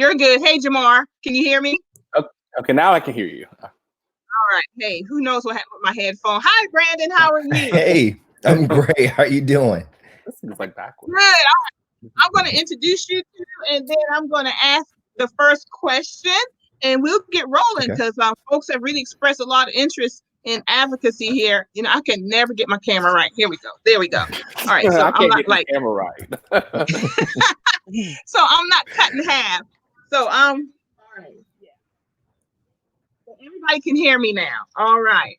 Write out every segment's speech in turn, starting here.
You're good. Hey, Jamarr, can you hear me? Okay, now I can hear you. All right. Hey, who knows what happened with my headphone? Hi, Brandon. How are you? Hey, I'm great. How are you doing? This is like backwards. Good. I'm going to introduce you to, and then I'm going to ask the first question, and we'll get rolling because folks have really expressed a lot of interest in advocacy here. You know, I can never get my camera right. Here we go. There we go. All right. So I can't get the camera right. So I'm not cut in half. So all right. Yeah. So everybody can hear me now. All right.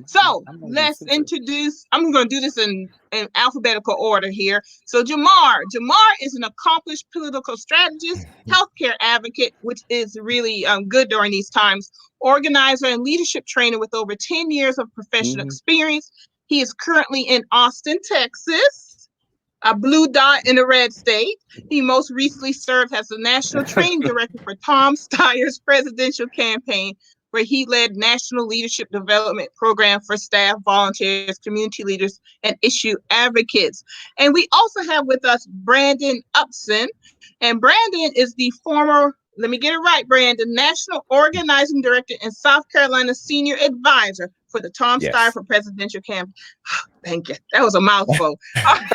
So let's introduce. I'm going to do this in alphabetical order here. So Jamarr is an accomplished political strategist, healthcare advocate, which is really good during these times, organizer and leadership trainer with over 10 years of professional experience. He is currently in Austin, Texas, a blue dot in a red state. He most recently served as the national training director for Tom Steyer's presidential campaign, where he led national leadership development program for staff, volunteers, community leaders, and issue advocates. And we also have with us Brandon Upson. And Brandon is the former, let me get it right, Brandon, National Organizing Director and South Carolina Senior Advisor for the Tom Steyer for presidential campaign. Thank you. That was a mouthful. I'm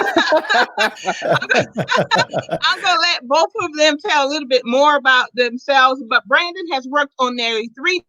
going to let both of them tell a little bit more about themselves, but Brandon has worked on nearly 36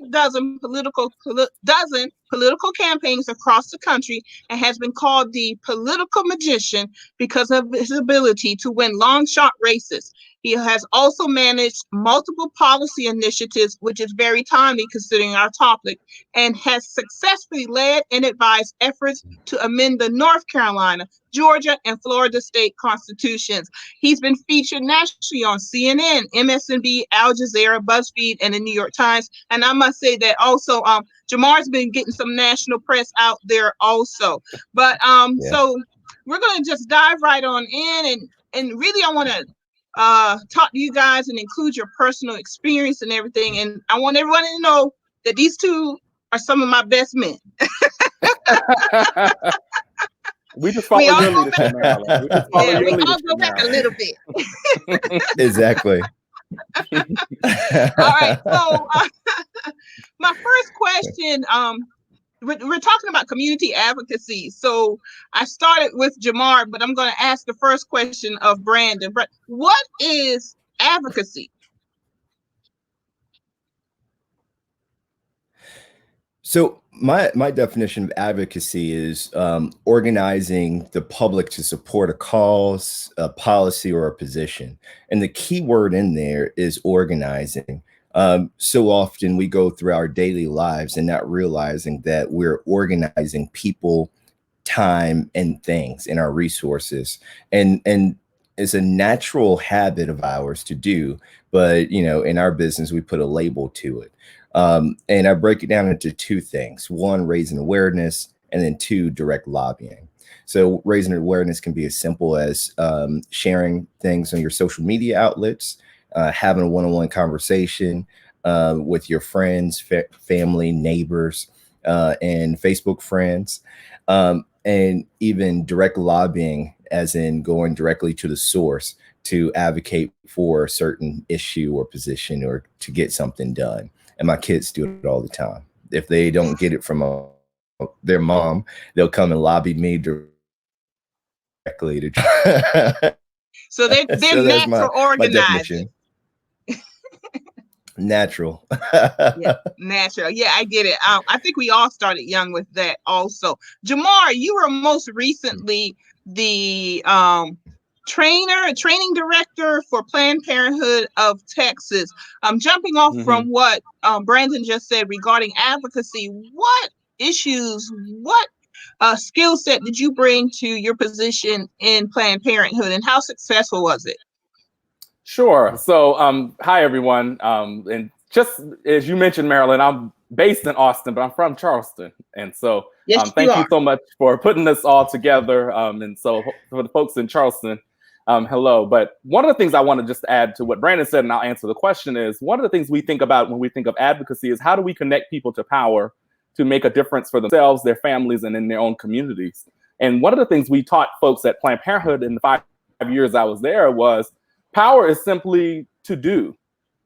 political campaigns across the country and has been called the political magician because of his ability to win long shot races. He has also managed multiple policy initiatives, which is very timely considering our topic, and has successfully led and advised efforts to amend the North Carolina, Georgia, and Florida state constitutions. He's been featured nationally on CNN, MSNBC, Al Jazeera, BuzzFeed, and the New York Times. And I must say that also Jamar's been getting some national press out there also. But so we're going to just dive right on in, and really I want to talk to you guys and include your personal experience and everything. And I want everyone to know that these two are some of my best men. We just follow your leadership, Marilyn. We all go back a little bit. Exactly. All right. So my first question, we're talking about community advocacy. So I started with Jamarr, but I'm going to ask the first question of Brandon. But what is advocacy? So my definition of advocacy is organizing the public to support a cause, a policy, or a position. And the key word in there is organizing. So often we go through our daily lives and not realizing that we're organizing people, time, and things in our resources. And it's a natural habit of ours to do. But, you know, in our business, we put a label to it. And I break it down into two things. One, raising awareness, and then two, direct lobbying. So raising awareness can be as simple as sharing things on your social media outlets, having a one-on-one conversation with your friends, family, neighbors, and Facebook friends, and even direct lobbying, as in going directly to the source to advocate for a certain issue or position or to get something done. And my kids do it all the time. If they don't get it from their mom, they'll come and lobby me directly. So they're natural organizers. Natural. Natural. Yeah, I get it. I think we all started young with that also. Jamarr, you were most recently the training director for Planned Parenthood of Texas. Jumping off from what Brandon just said regarding advocacy, what issues, what skill set did you bring to your position in Planned Parenthood, and how successful was it? Sure. So, hi, everyone. And just as you mentioned, Marilyn, I'm based in Austin, but I'm from Charleston. And so thank you so much for putting this all together. And so for the folks in Charleston, hello. But one of the things I want to just add to what Brandon said, and I'll answer the question, is one of the things we think about when we think of advocacy is how do we connect people to power to make a difference for themselves, their families, and in their own communities. And one of the things we taught folks at Planned Parenthood in the 5 years I was there was power is simply to do,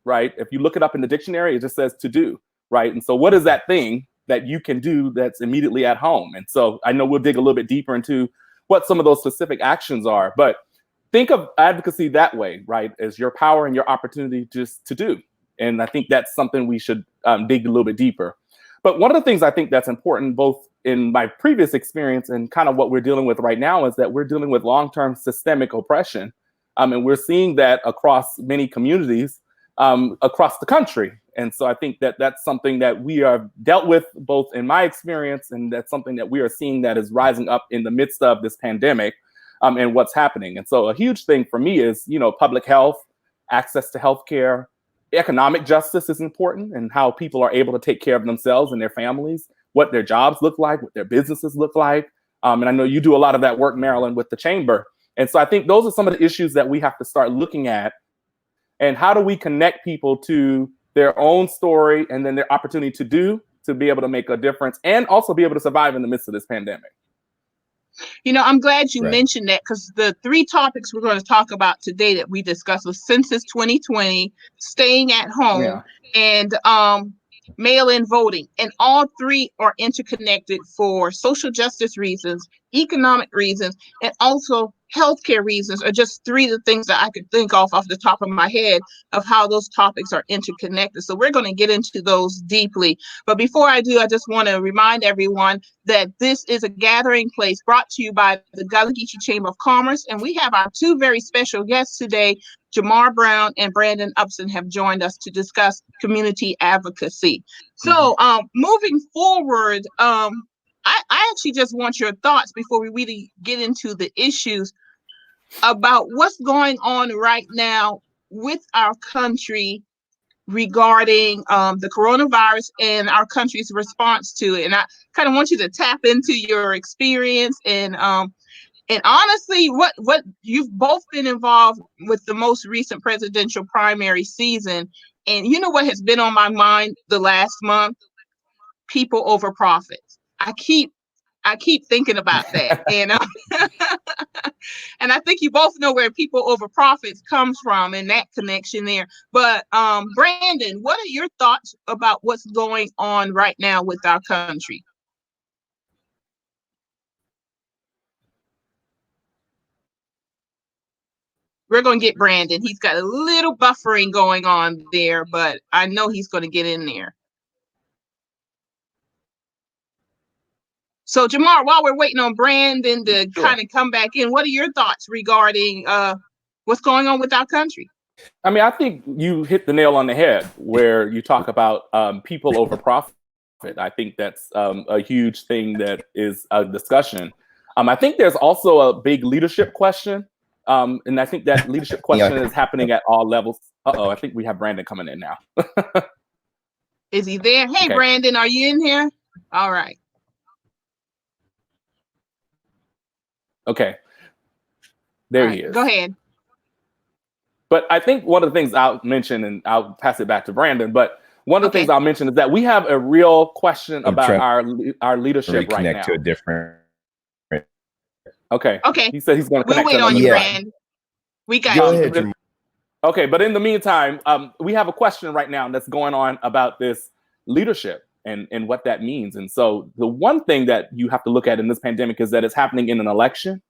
right? If you look it up in the dictionary, it just says to do, right? And so what is that thing that you can do that's immediately at home? And so I know we'll dig a little bit deeper into what some of those specific actions are, but think of advocacy that way, right? As your power and your opportunity just to do. And I think that's something we should dig a little bit deeper. But one of the things I think that's important, both in my previous experience and kind of what we're dealing with right now, is that we're dealing with long-term systemic oppression. And we're seeing that across many communities across the country. And so I think that that's something that we are dealt with both in my experience, and that's something that we are seeing that is rising up in the midst of this pandemic and what's happening. And so a huge thing for me is, you know, public health, access to healthcare, economic justice is important, and how people are able to take care of themselves and their families, what their jobs look like, what their businesses look like. And I know you do a lot of that work, Marilyn, with the chamber. And so I think those are some of the issues that we have to start looking at. And how do we connect people to their own story and then their opportunity to be able to make a difference and also be able to survive in the midst of this pandemic? You know, I'm glad you mentioned that, because the three topics we're going to talk about today that we discussed was Census 2020, staying at home, and mail-in voting. And all three are interconnected for social justice reasons, economic reasons, and also healthcare reasons, are just three of the things that I could think off the top of my head of how those topics are interconnected. So we're going to get into those deeply. But before I do, I just want to remind everyone that this is a gathering place brought to you by the Gullah Geechee Chamber of Commerce. And we have our two very special guests today. Jamarr Brown and Brandon Upson have joined us to discuss community advocacy. So moving forward, I actually just want your thoughts before we really get into the issues about what's going on right now with our country regarding the coronavirus and our country's response to it. And I kind of want you to tap into your experience and honestly, what you've both been involved with the most recent presidential primary season. And you know what has been on my mind the last month? People over profits. I keep thinking about that. And and I think you both know where people over profits comes from and that connection there. But Brandon, what are your thoughts about what's going on right now with our country? We're going to get Brandon. He's got a little buffering going on there, but I know he's going to get in there. So Jamarr, while we're waiting on Brandon to kind of come back in, what are your thoughts regarding what's going on with our country? I mean, I think you hit the nail on the head where you talk about people over profit. I think that's a huge thing that is a discussion. I think there's also a big leadership question. And I think that leadership question is happening at all levels. I think we have Brandon coming in now. Is he there? Hey, okay. Brandon, are you in here? All right. Okay. There he is. Go ahead. But I think one of the things I'll mention, and I'll pass it back to Brandon, but one of the things I'll mention is that we have a real question about our leadership right now. To a different. Okay. Okay. He said he's going to connect. We'll wait on you, Brandon. We got you. Okay, but in the meantime, we have a question right now that's going on about this leadership and what that means. And so the one thing that you have to look at in this pandemic is that it's happening in an election.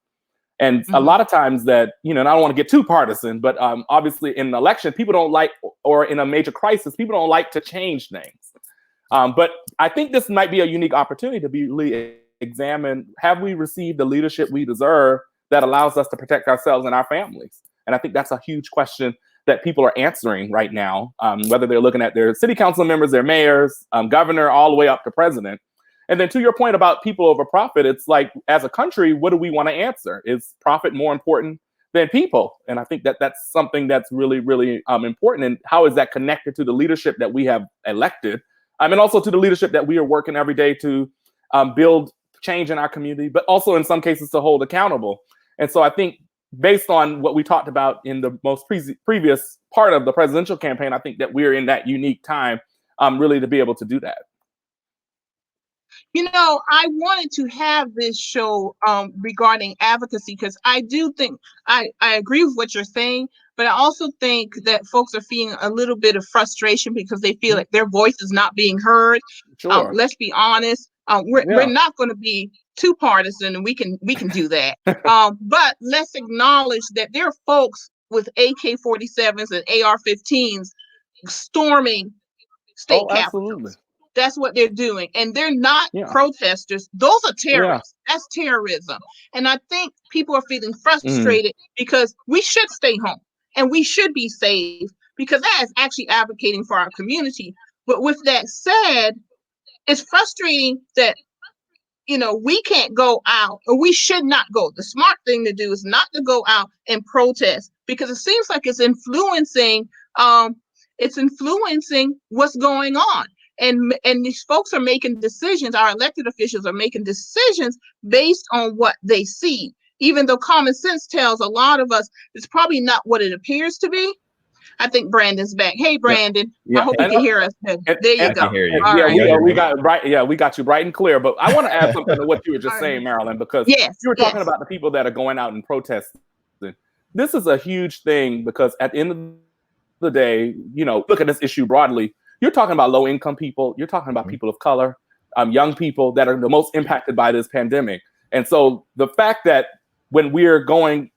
And a lot of times that, and I don't want to get too partisan, but obviously in an election, people don't like, or in a major crisis, people don't like to change things. But I think this might be a unique opportunity to be really examine, have we received the leadership we deserve that allows us to protect ourselves and our families? And I think that's a huge question that people are answering right now, whether they're looking at their city council members, their mayors, governor, all the way up to president. And then to your point about people over profit, it's like, as a country, what do we want to answer? Is profit more important than people? And I think that that's something that's really, really important. And how is that connected to the leadership that we have elected? And also to the leadership that we are working every day to build change in our community, but also in some cases to hold accountable. And so I think based on what we talked about in the most previous part of the presidential campaign, I think that we're in that unique time really to be able to do that. I wanted to have this show regarding advocacy because I do think I agree with what you're saying, but I also think that folks are feeling a little bit of frustration because they feel like their voice is not being heard. Sure. Let's be honest. We're not going to be too partisan, and we can do that. But let's acknowledge that there are folks with AK-47s and AR-15s storming state capitals. Absolutely. That's what they're doing. And they're not protesters. Those are terrorists. That's terrorism. And I think people are feeling frustrated because we should stay home and we should be safe because that is actually advocating for our community. But with that said, it's frustrating that, we can't go out, or we should not go. The smart thing to do is not to go out and protest because it seems like it's influencing what's going on. And these folks are making decisions. Our elected officials are making decisions based on what they see, even though common sense tells a lot of us it's probably not what it appears to be. I think Brandon's back. Hey, Brandon. I hope you can hear us. There you go. All right. We got right. Yeah, we got you bright and clear. But I want to add something to what you were just saying, Marilyn, because you were talking about the people that are going out and protesting. This is a huge thing because at the end of the day, look at this issue broadly. You're talking about low-income people. You're talking about people of color, young people that are the most impacted by this pandemic. And so the fact that when we're going,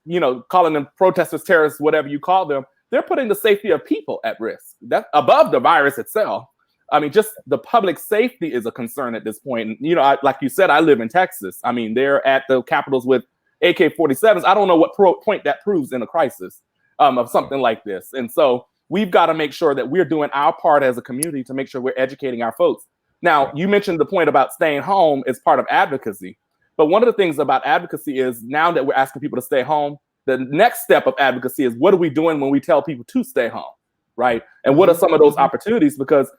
calling them protesters, terrorists, whatever you call them, they're putting the safety of people at risk. That's above the virus itself. I mean, just the public safety is a concern at this point. And, like you said, I live in Texas. I mean, they're at the capitals with AK-47s. I don't know what point that proves in a crisis of something like this. And so we've got to make sure that we're doing our part as a community to make sure we're educating our folks. Now, you mentioned the point about staying home as part of advocacy. But one of the things about advocacy is now that we're asking people to stay home, the next step of advocacy is what are we doing when we tell people to stay home, right? And what are some of those opportunities? Because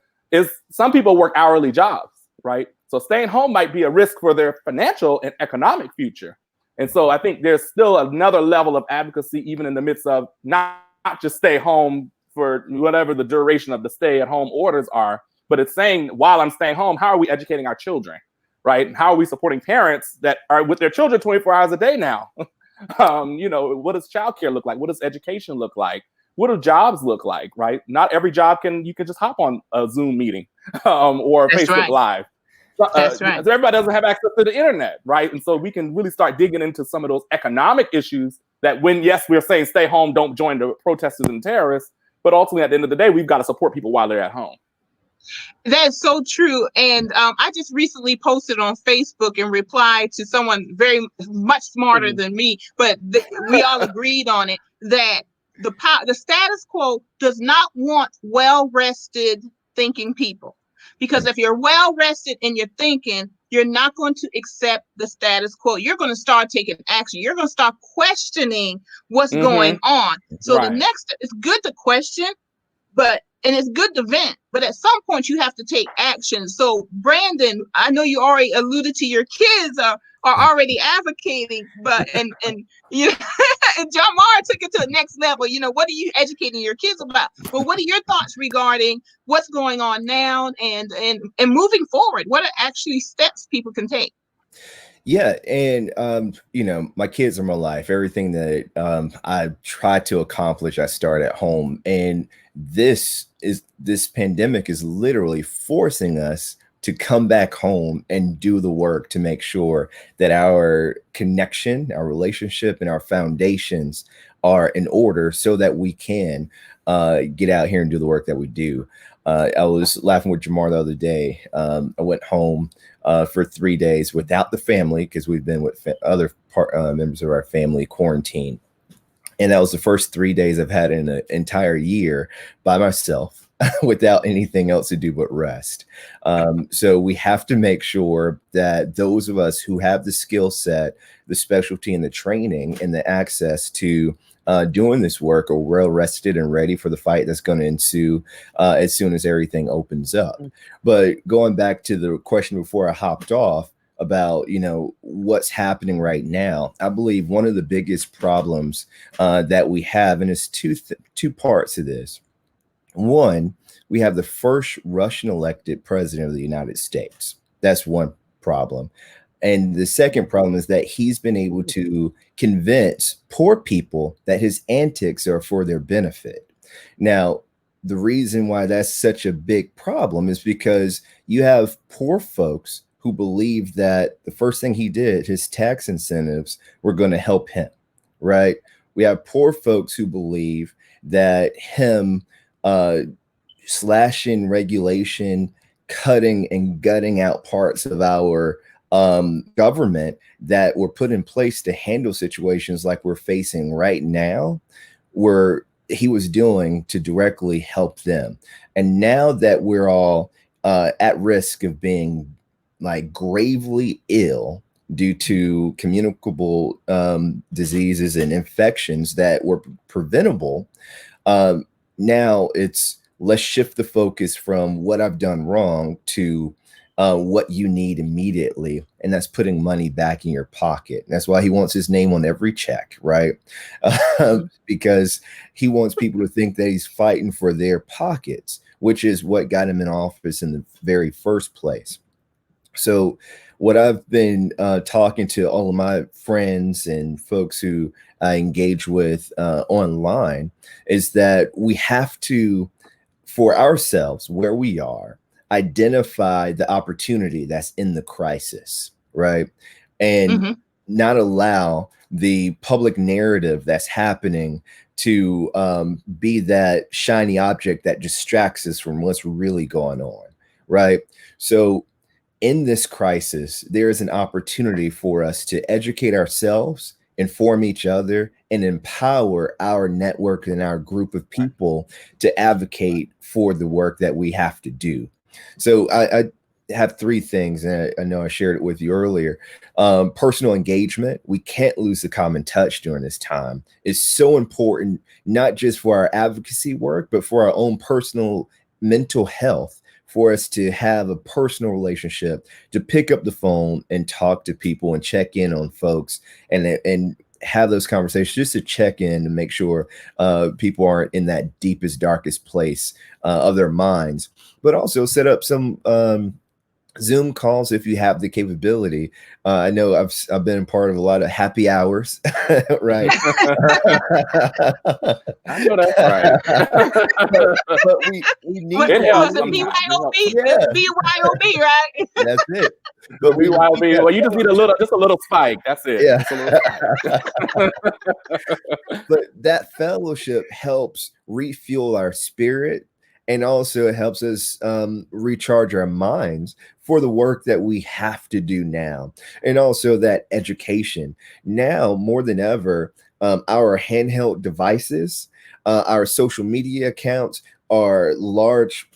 some people work hourly jobs, right? So staying home might be a risk for their financial and economic future. And so I think there's still another level of advocacy, even in the midst of not just stay home for whatever the duration of the stay-at-home orders are, but it's saying, while I'm staying home, how are we educating our children, right? And how are we supporting parents that are with their children 24 hours a day now? What does childcare look like? What does education look like? What do jobs look like, right? Not every job you can just hop on a Zoom meeting or Facebook Live. That's right. So everybody doesn't have access to the internet, right? And so we can really start digging into some of those economic issues that when, yes, we're saying stay home, don't join the protesters and terrorists, but ultimately at the end of the day, we've got to support people while they're at home. That's so true. And I just recently posted on Facebook and replied to someone very much smarter than me, but we all agreed on it, that the status quo does not want well-rested thinking people. Because if you're well-rested in your thinking, you're not going to accept the status quo. You're going to start taking action. You're going to start questioning what's going on. So the next, it's good to question, and it's good to vent, but at some point you have to take action. So Brandon, I know you already alluded to your kids are already advocating, and and Jamarr took it to the next level. What are you educating your kids about? But what are your thoughts regarding what's going on now and moving forward? What are actually steps people can take? Yeah. And, my kids are my life. Everything that I try to accomplish, I start at home. And this pandemic is literally forcing us to come back home and do the work to make sure that our connection, our relationship, and our foundations are in order so that we can get out here and do the work that we do. I was laughing with Jamarr the other day. I went home for 3 days without the family because we've been with other members of our family quarantined. And that was the first 3 days I've had in an entire year by myself without anything else to do but rest. So we have to make sure that those of us who have the skill set, the specialty, and the training and the access to doing this work are well rested and ready for the fight that's going to ensue as soon as everything opens up. But going back to the question before I hopped off about, what's happening right now, I believe one of the biggest problems that we have, and it's two parts to this. One, we have the first Russian elected president of the United States. That's one problem. And the second problem is that he's been able to convince poor people that his antics are for their benefit. Now, the reason why that's such a big problem is because you have poor folks who believe that the first thing he did, his tax incentives, were going to help him, right? We have poor folks who believe that him slashing regulation, cutting and gutting out parts of our government that were put in place to handle situations like we're facing right now, were he was doing to directly help them. And now that we're all at risk of being like gravely ill due to communicable diseases and infections that were preventable, now it's let's shift the focus from what I've done wrong to what you need immediately. And that's putting money back in your pocket. And that's why he wants his name on every check, right? Because he wants people to think that he's fighting for their pockets, which is what got him in office in the very first place. So what I've been talking to all of my friends and folks who I engage with online is that we have to, for ourselves, where we are, identify the opportunity that's in the crisis, right? And not allow the public narrative that's happening to be that shiny object that distracts us from what's really going on, right? So in this crisis, there is an opportunity for us to educate ourselves, inform each other, and empower our network and our group of people to advocate for the work that we have to do. So I have three things, and I know I shared it with you earlier. Personal engagement. We can't lose the common touch during this time. It's so important, not just for our advocacy work, but for our own personal mental health, for us to have a personal relationship, to pick up the phone and talk to people and check in on folks and have those conversations, just to check in and make sure people aren't in that deepest, darkest place of their minds, but also set up some Zoom calls if you have the capability. I know I've been a part of a lot of happy hours, right? I know that's right. but we need it. Was it BYOB? Yeah. BYOB, right? That's it. But BYOB. Well, you just need a little spike. That's it. Yeah. Just a little spike. But that fellowship helps refuel our spirit. And also it helps us recharge our minds for the work that we have to do now. And also that education. Now, more than ever, our handheld devices, our social media accounts are large,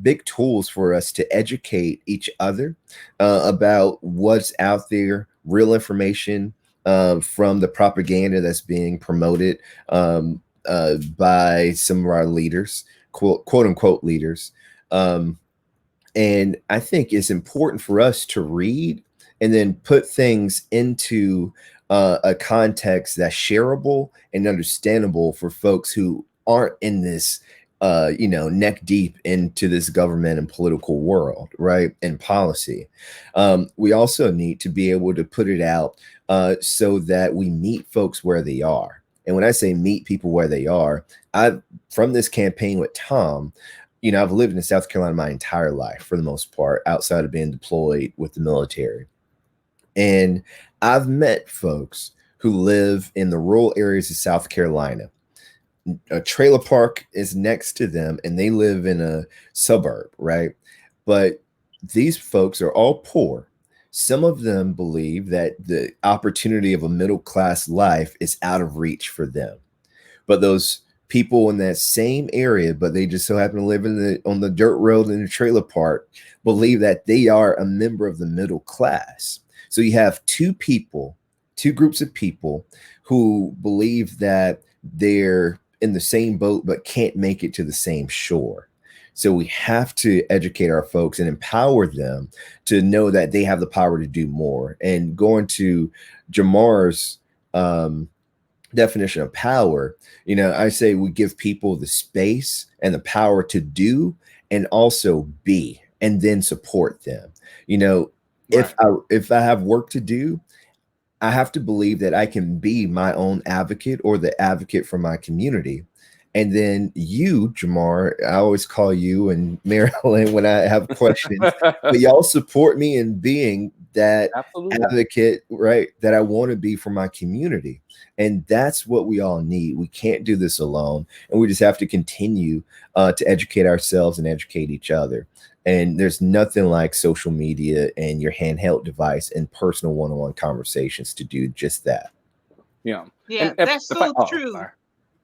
big tools for us to educate each other about what's out there, real information from the propaganda that's being promoted by some of our leaders, quote unquote leaders. And I think it's important for us to read and then put things into a context that's shareable and understandable for folks who aren't in this, neck deep into this government and political world, right? And policy. We also need to be able to put it out so that we meet folks where they are. And when I say meet people where they are, from this campaign with Tom, I've lived in South Carolina my entire life, for the most part, outside of being deployed with the military. And I've met folks who live in the rural areas of South Carolina. A trailer park is next to them, and they live in a suburb, right? But these folks are all poor. Some of them believe that the opportunity of a middle-class life is out of reach for them. But those people in that same area, but they just so happen to live on the dirt road in the trailer park, believe that they are a member of the middle class. So you have two groups of people who believe that they're in the same boat but can't make it to the same shore. So we have to educate our folks and empower them to know that they have the power to do more. And going to Jamarr's definition of power, I say we give people the space and the power to do and also be, and then support them. You know, if I have work to do, I have to believe that I can be my own advocate or the advocate for my community. And then you, Jamarr, I always call you and Marilyn when I have questions, but y'all support me in being that advocate, right? That I want to be for my community. And that's what we all need. We can't do this alone. And we just have to continue to educate ourselves and educate each other. And there's nothing like social media and your handheld device and personal one-on-one conversations to do just that. Yeah, that's so true. Sorry.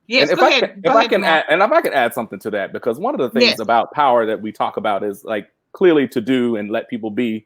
Yes, and if I can add something to that, because one of the things about power that we talk about is like clearly to do and let people be.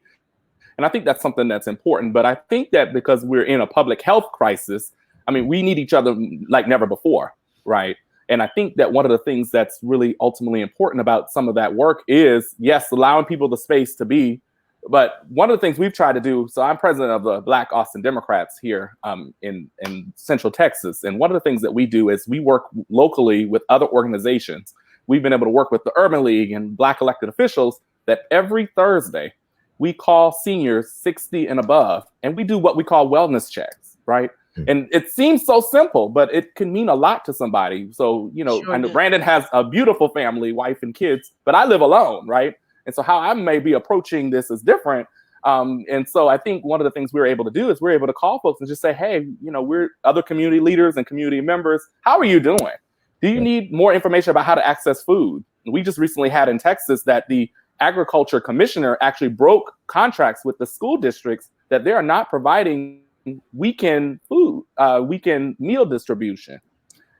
And I think that's something that's important. But I think that because we're in a public health crisis, I mean, we need each other like never before, right? And I think that one of the things that's really ultimately important about some of that work is, yes, allowing people the space to be. But one of the things we've tried to do, so I'm president of the Black Austin Democrats here in Central Texas. And one of the things that we do is we work locally with other organizations. We've been able to work with the Urban League and Black elected officials that every Thursday we call seniors 60 and above, and we do what we call wellness checks, right? And it seems so simple, but it can mean a lot to somebody. So, you know, I know Brandon has a beautiful family, wife and kids, but I live alone, right? And so how I may be approaching this is different. And so I think one of the things we're able to do is we're able to call folks and just say, hey, you know, we're other community leaders and community members. How are you doing? Do you need more information about how to access food? We just recently had in Texas that the agriculture commissioner actually broke contracts with the school districts that they are not providing weekend food, weekend meal distribution.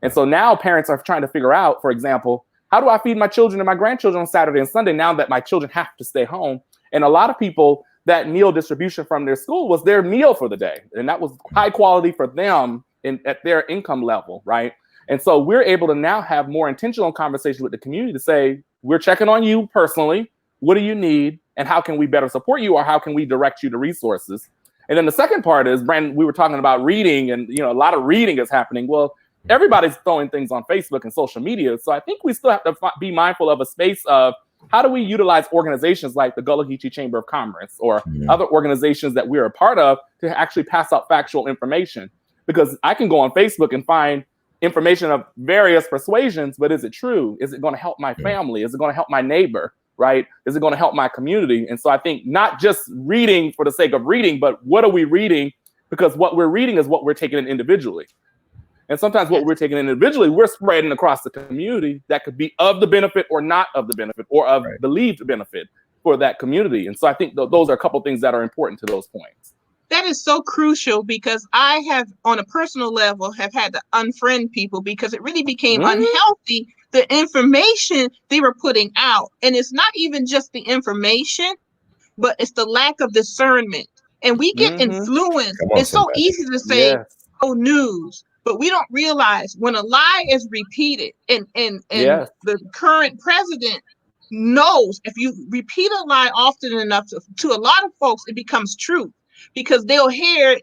And so now parents are trying to figure out, for example, how do I feed my children and my grandchildren on Saturday and Sunday now that my children have to stay home? And a lot of people, that meal distribution from their school was their meal for the day. And that was high quality for them at their income level, right? And so we're able to now have more intentional conversations with the community to say, we're checking on you personally. What do you need? And how can we better support you? Or how can we direct you to resources? And then the second part is, Brandon, we were talking about reading, and you know, a lot of reading is happening. Well, everybody's throwing things on Facebook and social media. So I think we still have to be mindful of a space of how do we utilize organizations like the Gullah Geechee Chamber of Commerce or other organizations that we're a part of to actually pass out factual information? Because I can go on Facebook and find information of various persuasions, but is it true? Is it going to help my family? Is it going to help my neighbor? Right? Is it going to help my community? And so I think not just reading for the sake of reading, but what are we reading? Because what we're reading is what we're taking in individually. And sometimes what we're taking in individually, we're spreading across the community that could be of the benefit or not of the benefit or of believed benefit for that community. And so I think those are a couple of things that are important to those points. That is so crucial, because I have, on a personal level, have had to unfriend people because it really became unhealthy, the information they were putting out. And it's not even just the information, but it's the lack of discernment. And we get influenced. It's so easy to say, oh, news, but we don't realize when a lie is repeated and the current president knows if you repeat a lie often enough to a lot of folks, it becomes true. Because they'll hear,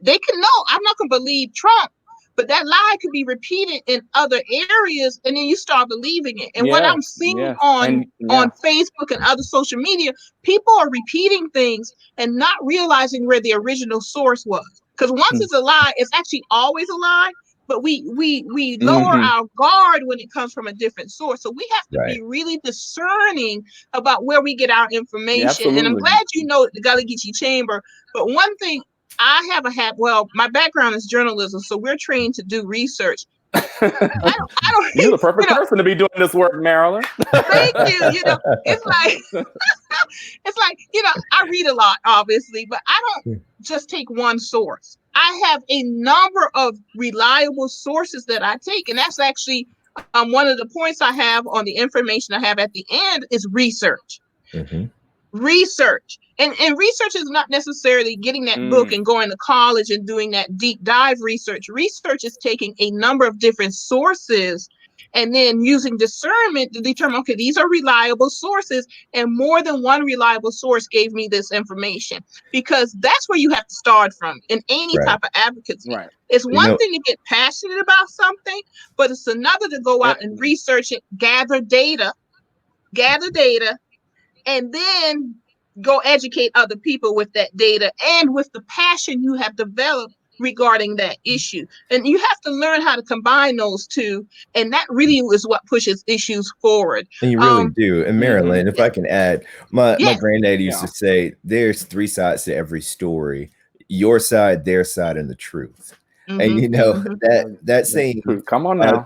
they can know, I'm not going to believe Trump, but that lie could be repeated in other areas, and then you start believing it. And what I'm seeing on Facebook and other social media, people are repeating things and not realizing where the original source was. Because once it's a lie, it's actually always a lie, but we lower our guard when it comes from a different source. So we have to be really discerning about where we get our information. And I'm glad you know the Gullah Geechee Chamber. But one thing I have my background is journalism, so we're trained to do research. You're the perfect person to be doing this work, Marilyn. Thank you. You know, it's like, you know, I read a lot, obviously, but I don't just take one source. I have a number of reliable sources that I take, and that's actually one of the points I have on the information I have at the end is research. Research. And research is not necessarily getting that book and going to college and doing that deep dive research. Research is taking a number of different sources and then using discernment to determine, okay, these are reliable sources, and more than one reliable source gave me this information, because that's where you have to start from in any type of advocacy. It's one thing to get passionate about something, but it's another to go out and research it, gather data, and then go educate other people with that data and with the passion you have developed regarding that issue. And you have to learn how to combine those two. And that really is what pushes issues forward. And you really do. And Marilyn, if I can add, my granddad used to say, there's 3 sides to every story: your side, their side, and the truth. And you know, that same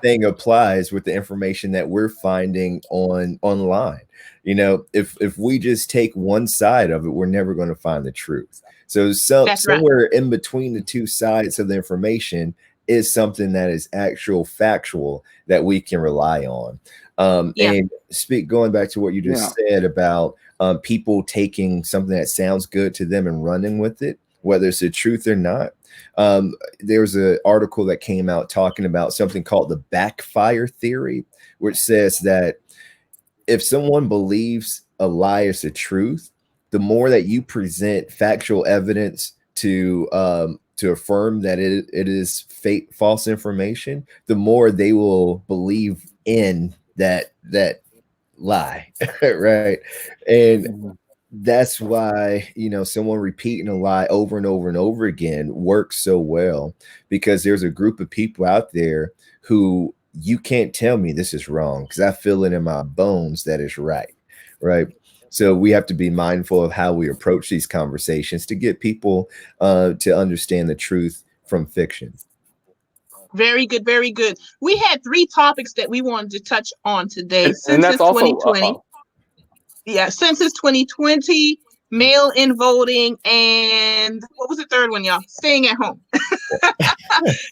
thing applies with the information that we're finding online. You know, if we just take one side of it, we're never going to find the truth. So somewhere in between the 2 sides of the information is something that is actual factual that we can rely on. And going back to what you just said about people taking something that sounds good to them and running with it, whether it's the truth or not. There's an article that came out talking about something called the backfire theory, which says that if someone believes a lie is the truth, the more that you present factual evidence to affirm that it is false information, the more they will believe in that lie, right? And that's why, you know, someone repeating a lie over and over and over again works so well, because there's a group of people out there who you can't tell me this is wrong because I feel it in my bones that it's right. So we have to be mindful of how we approach these conversations to get people to understand the truth from fiction. Very good, very good. We had 3 topics that we wanted to touch on today. Since it's 2020. Since it's 2020, mail-in voting, and what was the third one, y'all? Staying at home.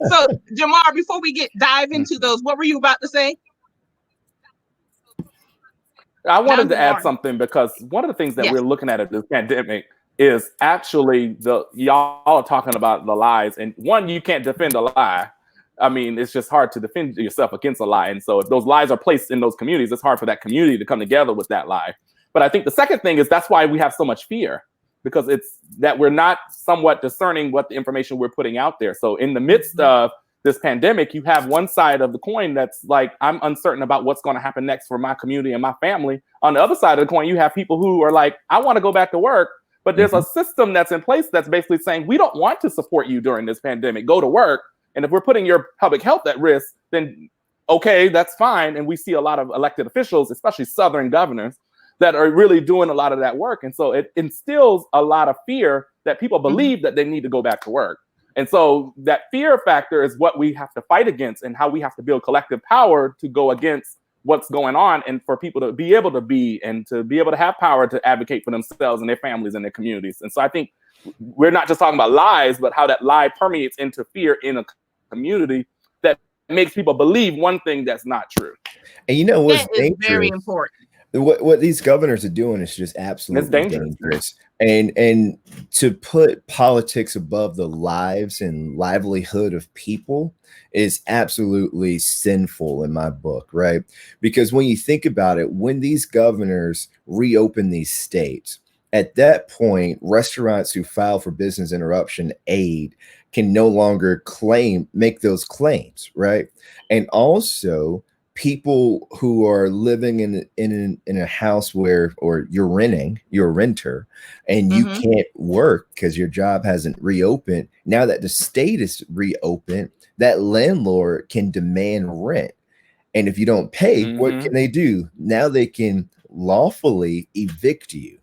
So, Jamarr, before we dive into those, what were you about to say? I wanted to add something, because one of the things that we're looking at this pandemic is actually y'all are talking about the lies, and one, you can't defend a lie. I mean, it's just hard to defend yourself against a lie. And so if those lies are placed in those communities, it's hard for that community to come together with that lie. But I think the second thing is that's why we have so much fear, because it's that we're not somewhat discerning what the information we're putting out there. So in the midst of this pandemic, you have one side of the coin that's like, I'm uncertain about what's going to happen next for my community and my family. On the other side of the coin, you have people who are like, I want to go back to work, but there's a system that's in place that's basically saying, we don't want to support you during this pandemic. Go to work. And if we're putting your public health at risk, then okay, that's fine. And we see a lot of elected officials, especially Southern governors, that are really doing a lot of that work. And so it instills a lot of fear that people believe that they need to go back to work. And so that fear factor is what we have to fight against, and how we have to build collective power to go against what's going on, and for people to be able to have power to advocate for themselves and their families and their communities. And so I think we're not just talking about lies, but how that lie permeates into fear in a community that makes people believe one thing that's not true. And you know what's dangerous? Very important. What these governors are doing is just absolutely dangerous. And to put politics above the lives and livelihood of people is absolutely sinful in my book, right? Because when you think about it, when these governors reopen these states, at that point, restaurants who file for business interruption aid can no longer make those claims, right? And also, people who are living in a house where, or you're a renter, and you can't work because your job hasn't reopened. Now that the state is reopened, that landlord can demand rent. And if you don't pay, what can they do? Now they can lawfully evict you.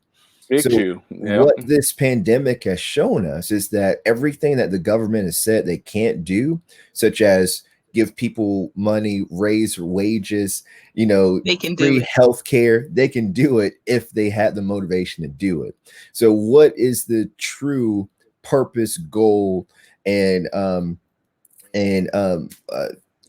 What this pandemic has shown us is that everything that the government has said they can't do, such as give people money, raise wages, they can free health care, they can do it if they had the motivation to do it. So what is the true purpose, goal, and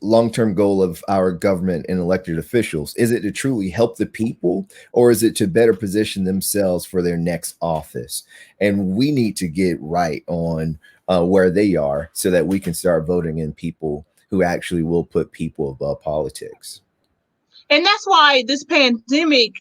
long-term goal of our government and elected officials? Is it to truly help the people, or is it to better position themselves for their next office? And we need to get right on where they are, so that we can start voting in people who actually will put people above politics. And that's why this pandemic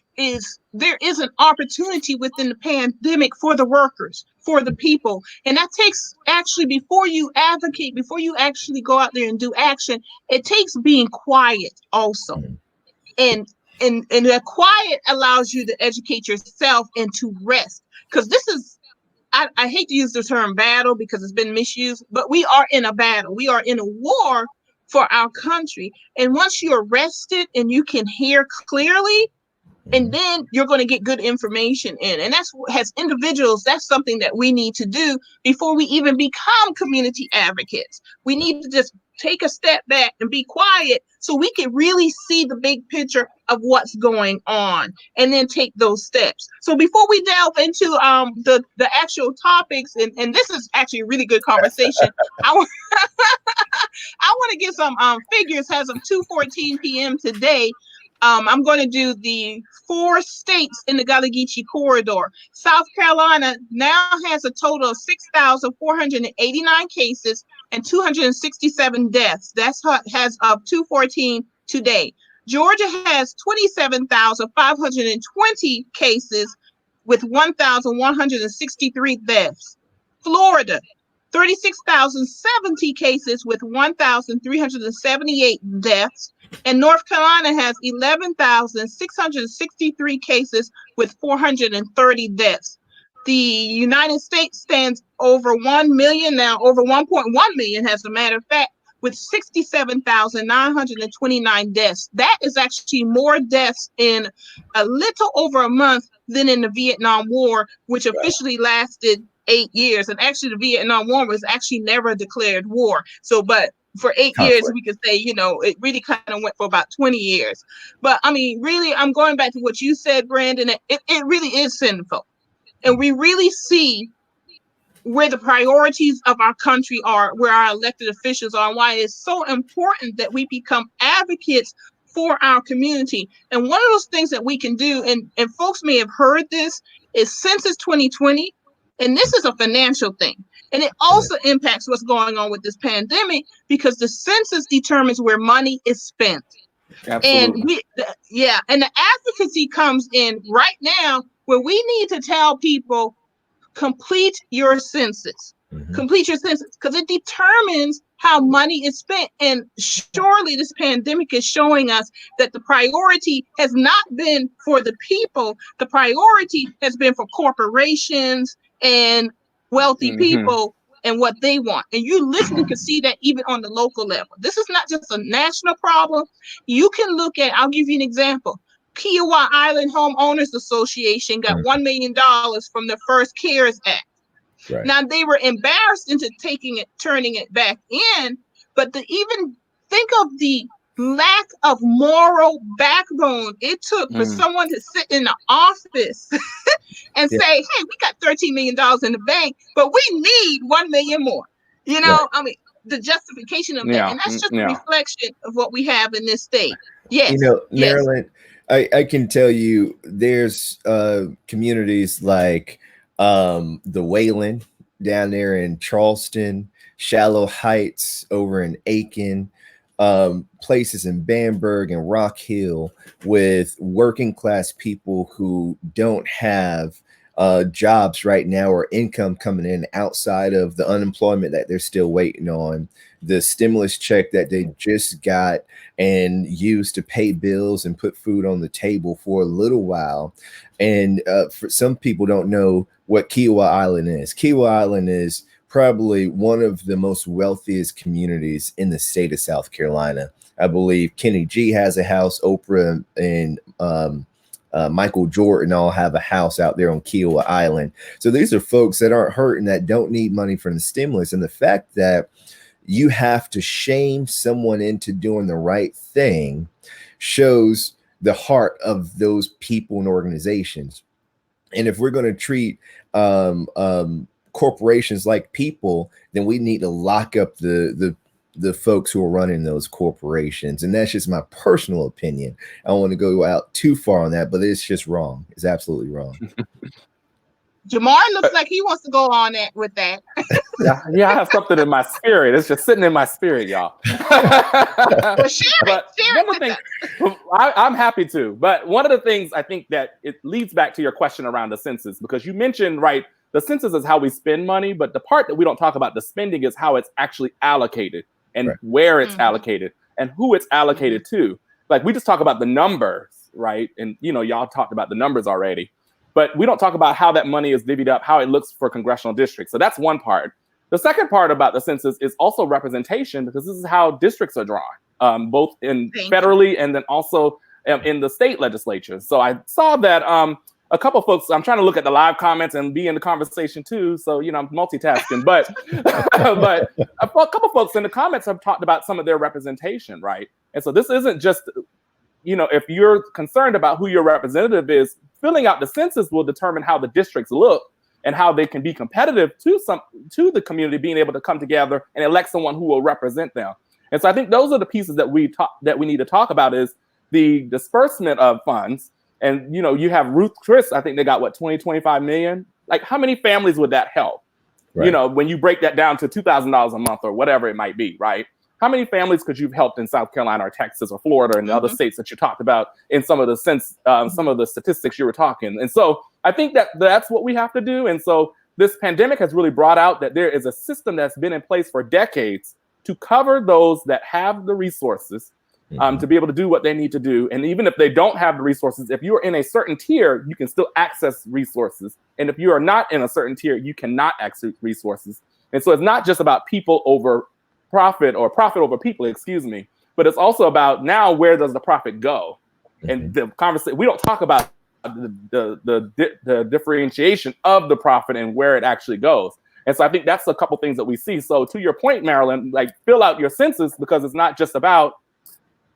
there is an opportunity within the pandemic for the workers, for the people. And that takes, actually, before you advocate, before you actually go out there and do action, it takes being quiet also. And and the quiet allows you to educate yourself and to rest. Because this is, I hate to use the term battle because it's been misused, but we are in a battle. We are in a war for our country. And once you're rested and you can hear clearly, and then you're going to get good information in. And that's, as individuals, that's something that we need to do before we even become community advocates. We need to just take a step back and be quiet so we can really see the big picture of what's going on and then take those steps. So before we delve into the actual topics, and this is actually a really good conversation, I want to give some figures as of 2:14 p.m. today. I'm going to do the 4 states in the Gullah Geechee corridor. South Carolina now has a total of 6,489 cases and 267 deaths. That's has of 2:14 today. Georgia has 27,520 cases with 1,163 deaths. Florida, 36,070 cases with 1,378 deaths. And North Carolina has 11,663 cases with 430 deaths. The United States stands over 1 million now, over 1.1 million, as a matter of fact, with 67,929 deaths. That is actually more deaths in a little over a month than in the Vietnam War, which officially lasted 8 years. And actually, the Vietnam War was actually never declared war. So, but for 8 years, we could say, you know, it really kind of went for about 20 years. But I mean, really, I'm going back to what you said, Brandon. It really is sinful. And we really see where the priorities of our country are, where our elected officials are, and why it's so important that we become advocates for our community. And one of those things that we can do, and folks may have heard this, is Census 2020. And this is a financial thing. And it also impacts what's going on with this pandemic, because the census determines where money is spent. Absolutely. And and the advocacy comes in right now, where we need to tell people, complete your census. Complete your census, because it determines how money is spent. And surely this pandemic is showing us that the priority has not been for the people. The priority has been for corporations and wealthy people and what they want. And you listening can see that even on the local level. This is not just a national problem. You can look at, I'll give you an example. Kiowa Island Homeowners Association got $1 million from the first CARES Act. Right. Now, they were embarrassed into turning it back in, but to even think of the lack of moral backbone it took for someone to sit in the office and say, hey, we got $13 million in the bank, but we need 1 million more. You know, I mean, the justification of that. And that's just a reflection of what we have in this state. Yes. You know, Marilyn, I can tell you there's communities like the Wayland down there in Charleston, Shallow Heights over in Aiken, places in Bamberg and Rock Hill with working class people who don't have jobs right now or income coming in outside of the unemployment that they're still waiting on, the stimulus check that they just got and used to pay bills and put food on the table for a little while. And for some people don't know what Kiowa Island is. Kiowa Island is probably one of the most wealthiest communities in the state of South Carolina. I believe Kenny G has a house, Oprah and Michael Jordan all have a house out there on Kiowa Island. So these are folks that aren't hurting, that don't need money from the stimulus. And the fact that you have to shame someone into doing the right thing shows the heart of those people and organizations. And if we're going to treat corporations like people, then we need to lock up the folks who are running those corporations. And that's just my personal opinion. I don't want to go out too far on that, but it's just wrong. It's absolutely wrong. Jamarr looks like he wants to go on that with that. Yeah, I have something in my spirit. It's just sitting in my spirit, y'all. Well, share it. I'm happy to. But one of the things I think that it leads back to your question around the census, because you mentioned, right, the census is how we spend money, but the part that we don't talk about, the spending, is how it's actually allocated and where it's allocated and who it's allocated to. Like, we just talk about the numbers, right? And, y'all talked about the numbers already, but we don't talk about how that money is divvied up, how it looks for congressional districts. So that's one part. The second part about the census is also representation, because this is how districts are drawn, both in federally and then also in the state legislature. So I saw that a couple folks, I'm trying to look at the live comments and be in the conversation too. So, I'm multitasking, but but a couple folks in the comments have talked about some of their representation, right? And so this isn't just, if you're concerned about who your representative is, filling out the census will determine how the districts look and how they can be competitive to the community being able to come together and elect someone who will represent them. And so I think those are the pieces that we need to talk about, is the disbursement of funds. And, you have Ruth Chris, I think they got 25 million. Like, how many families would that help? Right. When you break that down to $2,000 a month or whatever it might be, right? How many families could you have helped in South Carolina or Texas or Florida and the other states that you talked about in some of the statistics you were talking? And so I think that's what we have to do. And so this pandemic has really brought out that there is a system that's been in place for decades to cover those that have the resources to be able to do what they need to do. And even if they don't have the resources, if you're in a certain tier, you can still access resources. And if you are not in a certain tier, you cannot access resources. And so it's not just about people over profit or profit over people, but it's also about now, where does the profit go? And the conversation, we don't talk about the differentiation of the profit and where it actually goes. And so I think that's a couple things that we see. So to your point, Marilyn, like, fill out your census, because it's not just about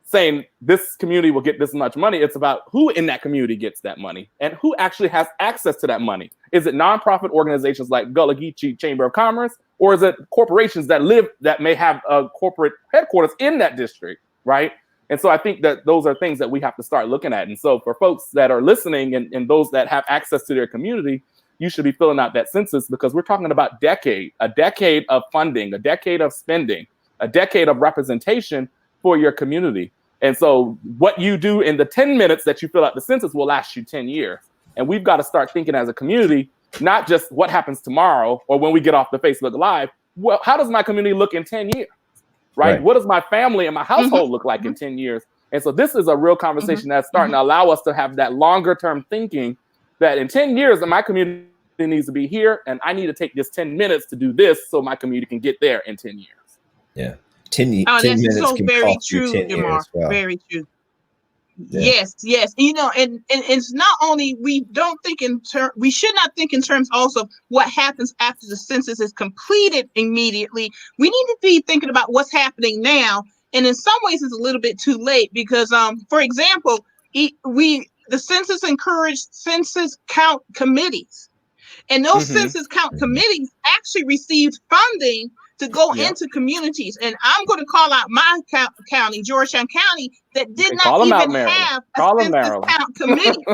saying this community will get this much money. It's about who in that community gets that money and who actually has access to that money. Is it nonprofit organizations like Gullah Geechee Chamber of Commerce, or is it corporations that may have a corporate headquarters in that district, right? And so I think that those are things that we have to start looking at. And so for folks that are listening and those that have access to their community, you should be filling out that census, because we're talking about a decade of funding, a decade of spending, a decade of representation for your community. And so what you do in the 10 minutes that you fill out the census will last you 10 years. And we've got to start thinking as a community, not just what happens tomorrow or when we get off the Facebook Live. Well, how does my community look in 10 years, right? What does my family and my household look like in 10 years? And so this is a real conversation that's starting to allow us to have that longer term thinking, that in 10 years, my community needs to be here, and I need to take this 10 minutes to do this so my community can get there in 10 years. Yeah. 10 minutes so can very cost true, you 10 Jamarr. years. Wow. Very true. Yeah. Yes. And it's not only, we should not think in terms also of what happens after the census is completed immediately. We need to be thinking about what's happening now. And in some ways it's a little bit too late, because for example, the census encouraged census count committees. And those census count committees actually received funding to go into communities. And I'm going to call out my county, Georgetown County, that did not even have a census count committee.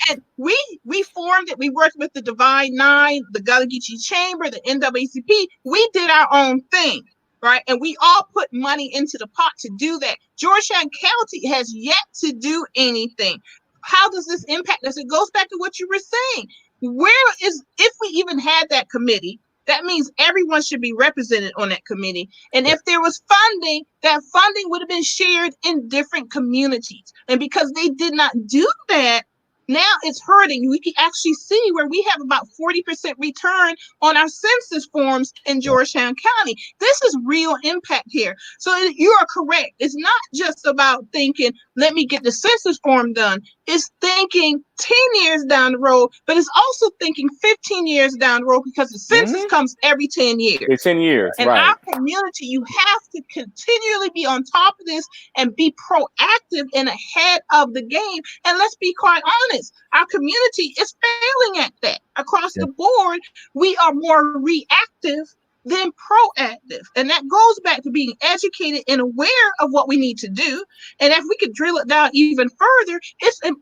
And we formed it. We worked with the Divine Nine, the Gullah Geechee Chamber, the NAACP. We did our own thing, right? And we all put money into the pot to do that. Georgetown County has yet to do anything. How does this impact us? It goes back to what you were saying. If we even had that committee, that means everyone should be represented on that committee. And if there was funding, that funding would have been shared in different communities. And because they did not do that, now it's hurting. We can actually see where we have about 40% return on our census forms in Georgetown County. This is real impact here. So you are correct. It's not just about thinking, let me get the census form done. It's thinking 10 years down the road, but it's also thinking 15 years down the road, because the census comes every 10 years. It's 10 years, and right. Our community, you have to continually be on top of this and be proactive and ahead of the game. And let's be quite honest, our community is failing at that. Across the board, we are more reactive than proactive. And that goes back to being educated and aware of what we need to do. And if we could drill it down even further,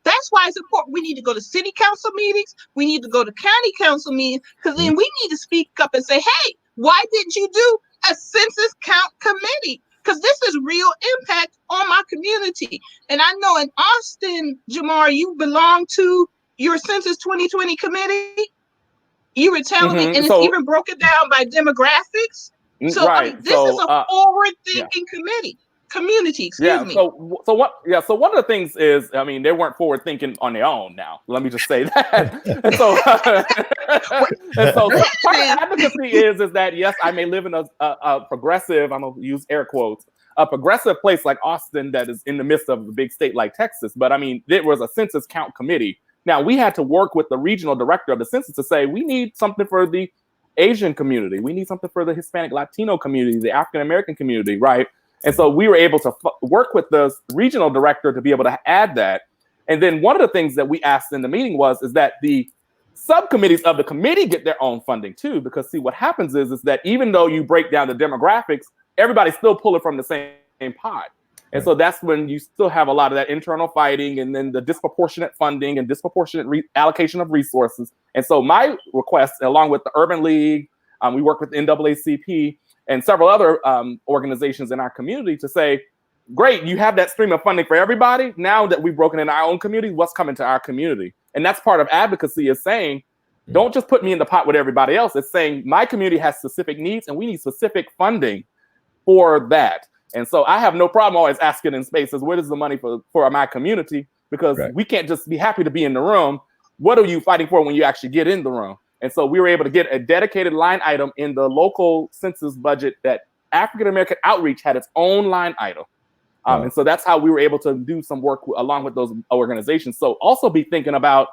that's why it's important. We need to go to city council meetings. We need to go to county council meetings, because then we need to speak up and say, hey, why didn't you do a census count committee? Because this is real impact on my community. And I know in Austin, Jamarr, you belong to your Census 2020 committee. You were telling me, and it's even broken down by demographics. So right. This is a forward-thinking committee. community. Excuse me. So what? Yeah. So one of the things is, I mean, they weren't forward thinking on their own. Now, let me just say that. and so part of advocacy is that yes, I may live in a progressive. I'm gonna use air quotes. A progressive place like Austin that is in the midst of a big state like Texas. But I mean, there was a census count committee. Now we had to work with the regional director of the census to say, we need something for the Asian community. We need something for the Hispanic Latino community, the African-American community, right? And so we were able to work with the regional director to be able to add that. And then one of the things that we asked in the meeting is that the subcommittees of the committee get their own funding too, because see, what happens is that even though you break down the demographics, everybody's still pulling from the same pot. And so that's when you still have a lot of that internal fighting and then the disproportionate funding and disproportionate allocation of resources. And so my request, along with the Urban League, we work with NAACP and several other organizations in our community to say, great, you have that stream of funding for everybody. Now that we've broken in our own community, what's coming to our community? And that's part of advocacy, is saying, don't just put me in the pot with everybody else. It's saying my community has specific needs and we need specific funding for that. And so I have no problem always asking in spaces, what is the money for my community? Because we can't just be happy to be in the room. What are you fighting for when you actually get in the room? And so we were able to get a dedicated line item in the local census budget that African American Outreach had its own line item. And so that's how we were able to do some work along with those organizations. So also be thinking about,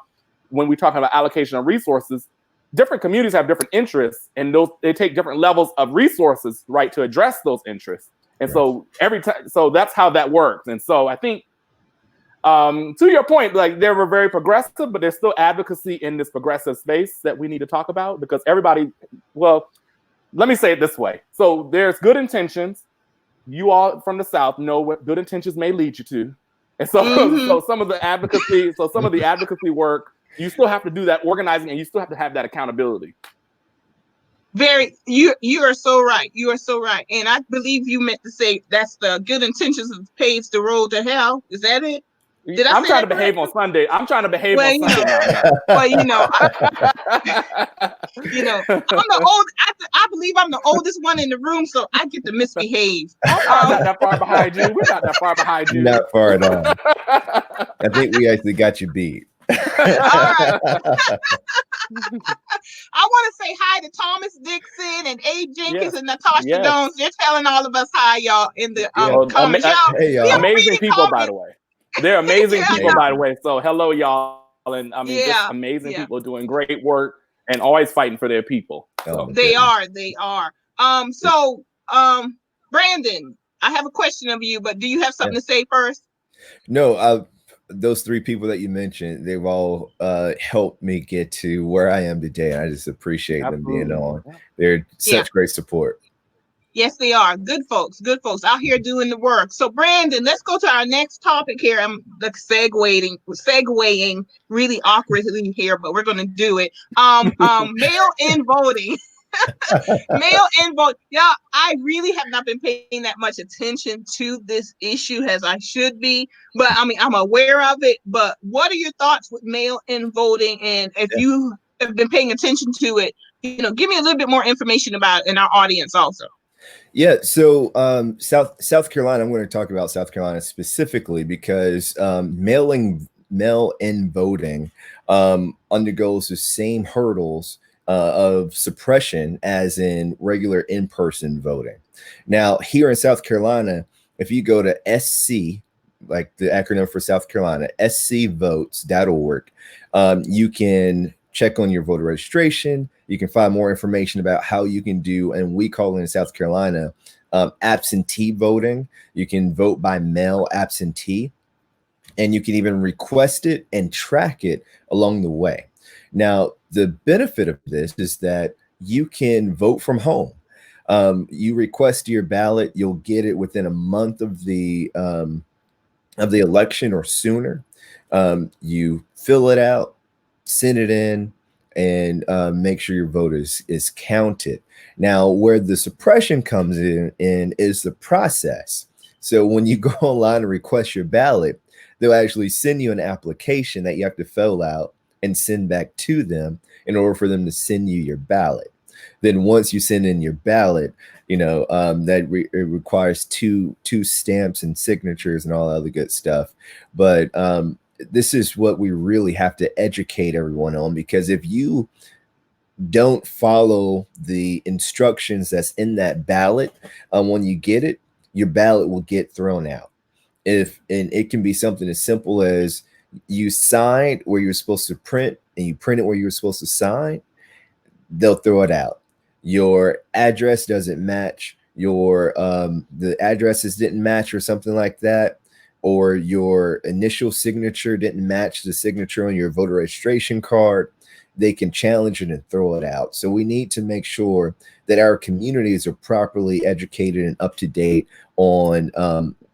when we're talking about allocation of resources, different communities have different interests, and they take different levels of resources, right, to address those interests. And so so that's how that works. And so I think, to your point, like, they were very progressive, but there's still advocacy in this progressive space that we need to talk about, because everybody, well, let me say it this way. So there's good intentions. You all from the South know what good intentions may lead you to. And so, so some of the advocacy work, you still have to do that organizing, and you still have to have that accountability. You are so right. You are so right. And I believe you meant to say that's the good intentions that paves the road to hell. Is that it? I'm trying to behave on Sunday. I'm trying to behave on Sunday. Well, I'm the old. I believe I'm the oldest one in the room, so I get to misbehave. Not that far behind you. We're not that far behind you. Not far at all. I think we actually got you beat. All right. I want to say hi to Thomas Dixon and Abe Jenkins and Natasha Jones. They're telling all of us hi, y'all, in the comments. Y'all. Amazing people, by the way. They're amazing people, by the way. So hello, y'all. And I mean, just amazing people doing great work and always fighting for their people. So. They are. So Brandon, I have a question of you, but do you have something to say first? No, those three people that you mentioned, they've all helped me get to where I am today. I just appreciate them being on. They're such great support. Yes, they are. Good folks out here doing the work. So Brandon, let's go to our next topic here. I'm like segueing really awkwardly here, but we're going to do it. Mail-in voting. Mail-in vote. Yeah, I really have not been paying that much attention to this issue as I should be, but I mean, I'm aware of it. But what are your thoughts with mail-in voting? And if you have been paying attention to it, give me a little bit more information about it in our audience also. Yeah, so South Carolina, I'm going to talk about South Carolina specifically because mail-in voting undergoes the same hurdles of suppression as in regular in-person voting. Now, here in South Carolina, if you go to SC, like the acronym for South Carolina, scvotes.org, you can check on your voter registration. You can find more information about how you can do, and we call it in South Carolina, absentee voting. You can vote by mail absentee, and you can even request it and track it along the way. Now, the benefit of this is that you can vote from home. You request your ballot, you'll get it within a month of the election or sooner. You fill it out, send it in, and make sure your vote is counted. Now, where the suppression comes in is the process. So when you go online and request your ballot, they'll actually send you an application that you have to fill out and send back to them in order for them to send you your ballot. Then once you send in your ballot, it requires two stamps and signatures and all that other good stuff. But this is what we really have to educate everyone on, because if you don't follow the instructions that's in that ballot, when you get it, your ballot will get thrown out. And it can be something as simple as you signed where you're supposed to print and you print it where you're supposed to sign, they'll throw it out. Your address doesn't match, the addresses didn't match or something like that, or your initial signature didn't match the signature on your voter registration card, they can challenge it and throw it out. So we need to make sure that our communities are properly educated and up to date on,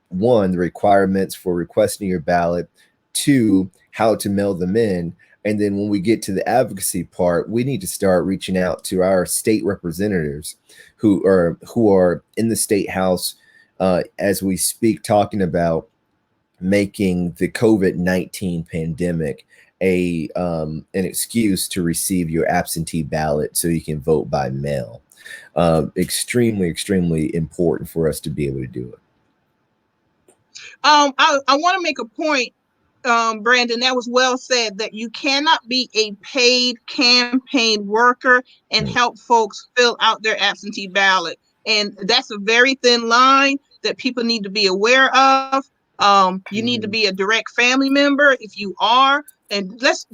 one, the requirements for requesting your ballot, two, how to mail them in. And then when we get to the advocacy part, we need to start reaching out to our state representatives who are in the state house as we speak, talking about making the COVID-19 pandemic an excuse to receive your absentee ballot so you can vote by mail. Extremely, extremely important for us to be able to do it. I want to make a point, Brandon, that was well said, that you cannot be a paid campaign worker and help folks fill out their absentee ballot. And that's a very thin line that people need to be aware of. You need to be a direct family member if you are. And let's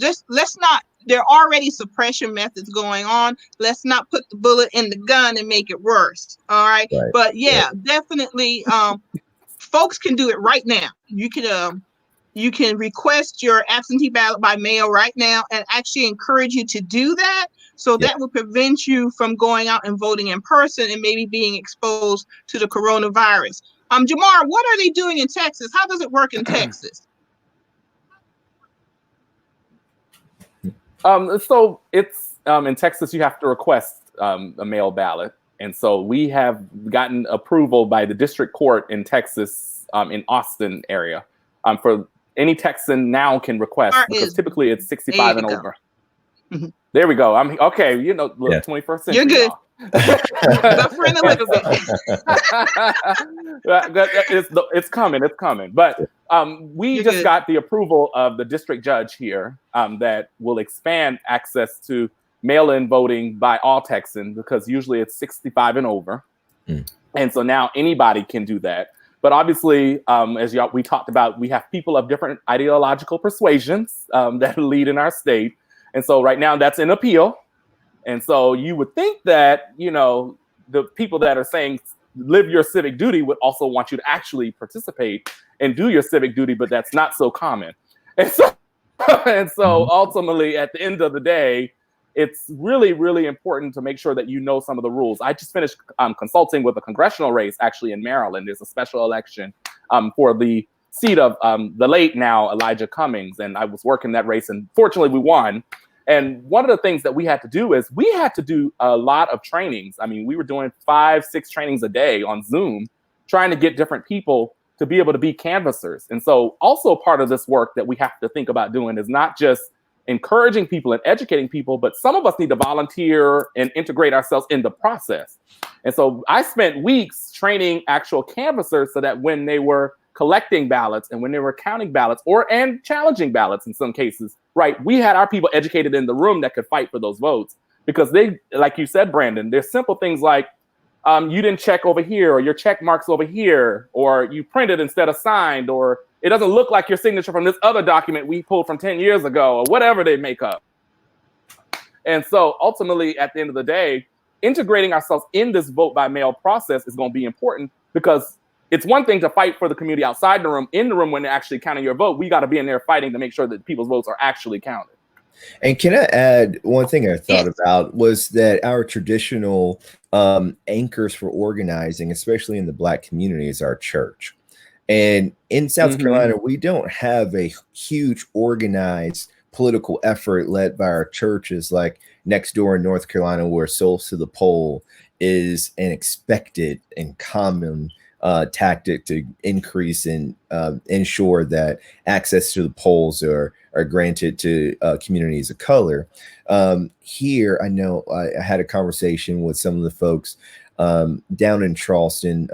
not, there are already suppression methods going on. Let's not put the bullet in the gun and make it worse. All right. But yeah, definitely, folks can do it right now. You can request your absentee ballot by mail right now, and actually encourage you to do that. So that will prevent you from going out and voting in person and maybe being exposed to the coronavirus. Jamarr, what are they doing in Texas? How does it work in Texas? So it's in Texas, you have to request a mail ballot. And so we have gotten approval by the district court in Texas, in Austin area, for any Texan now can request, because typically it's 65 and over. There we go. Okay. 21st century. You're good. Suffering a little bit. It's coming. But we just got the approval of the district judge here that will expand access to mail-in voting by all Texans, because usually it's 65 and over. And so now anybody can do that. But obviously, as we talked about, we have people of different ideological persuasions that lead in our state. And so right now that's in appeal. And so you would think that, the people that are saying live your civic duty would also want you to actually participate and do your civic duty, but that's not so common. And so ultimately, at the end of the day, it's really, really important to make sure that you know some of the rules. I just finished consulting with a congressional race actually in Maryland. There's a special election for the seat of the late now Elijah Cummings. And I was working that race, and fortunately we won. And one of the things that we had to do is we had to do a lot of trainings. I mean, we were doing 5-6 trainings a day on Zoom, trying to get different people to be able to be canvassers. And so also part of this work that we have to think about doing is not just encouraging people and educating people, but some of us need to volunteer and integrate ourselves in the process. And so I spent weeks training actual canvassers so that when they were collecting ballots and when they were counting ballots and challenging ballots in some cases, right, we had our people educated in the room that could fight for those votes, because they, like you said, Brandon, there's simple things like you didn't check over here, or your check mark's over here, or you printed instead of signed, or it doesn't look like your signature from this other document we pulled from 10 years ago, or whatever they make up. And so ultimately, at the end of the day, integrating ourselves in this vote by mail process is going to be important, because it's one thing to fight for the community outside the room. In the room, when they're actually counting your vote, we got to be in there fighting to make sure that people's votes are actually counted. And can I add one thing I thought about was that our traditional anchors for organizing, especially in the Black community, is our church. And in South Carolina, we don't have a huge organized political effort led by our churches like next door in North Carolina, where Souls to the Poll is an expected and common tactic to increase and ensure that access to the polls are granted to communities of color. Here, I know I had a conversation with some of the folks down in Charleston,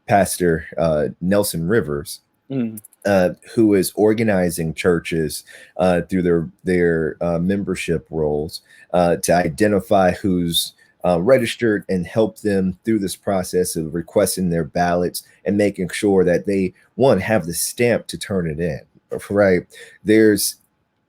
Pastor Nelson Rivers, who is organizing churches through their membership roles to identify who's registered and help them through this process of requesting their ballots and making sure that they, one, have the stamp to turn it in, right? There's,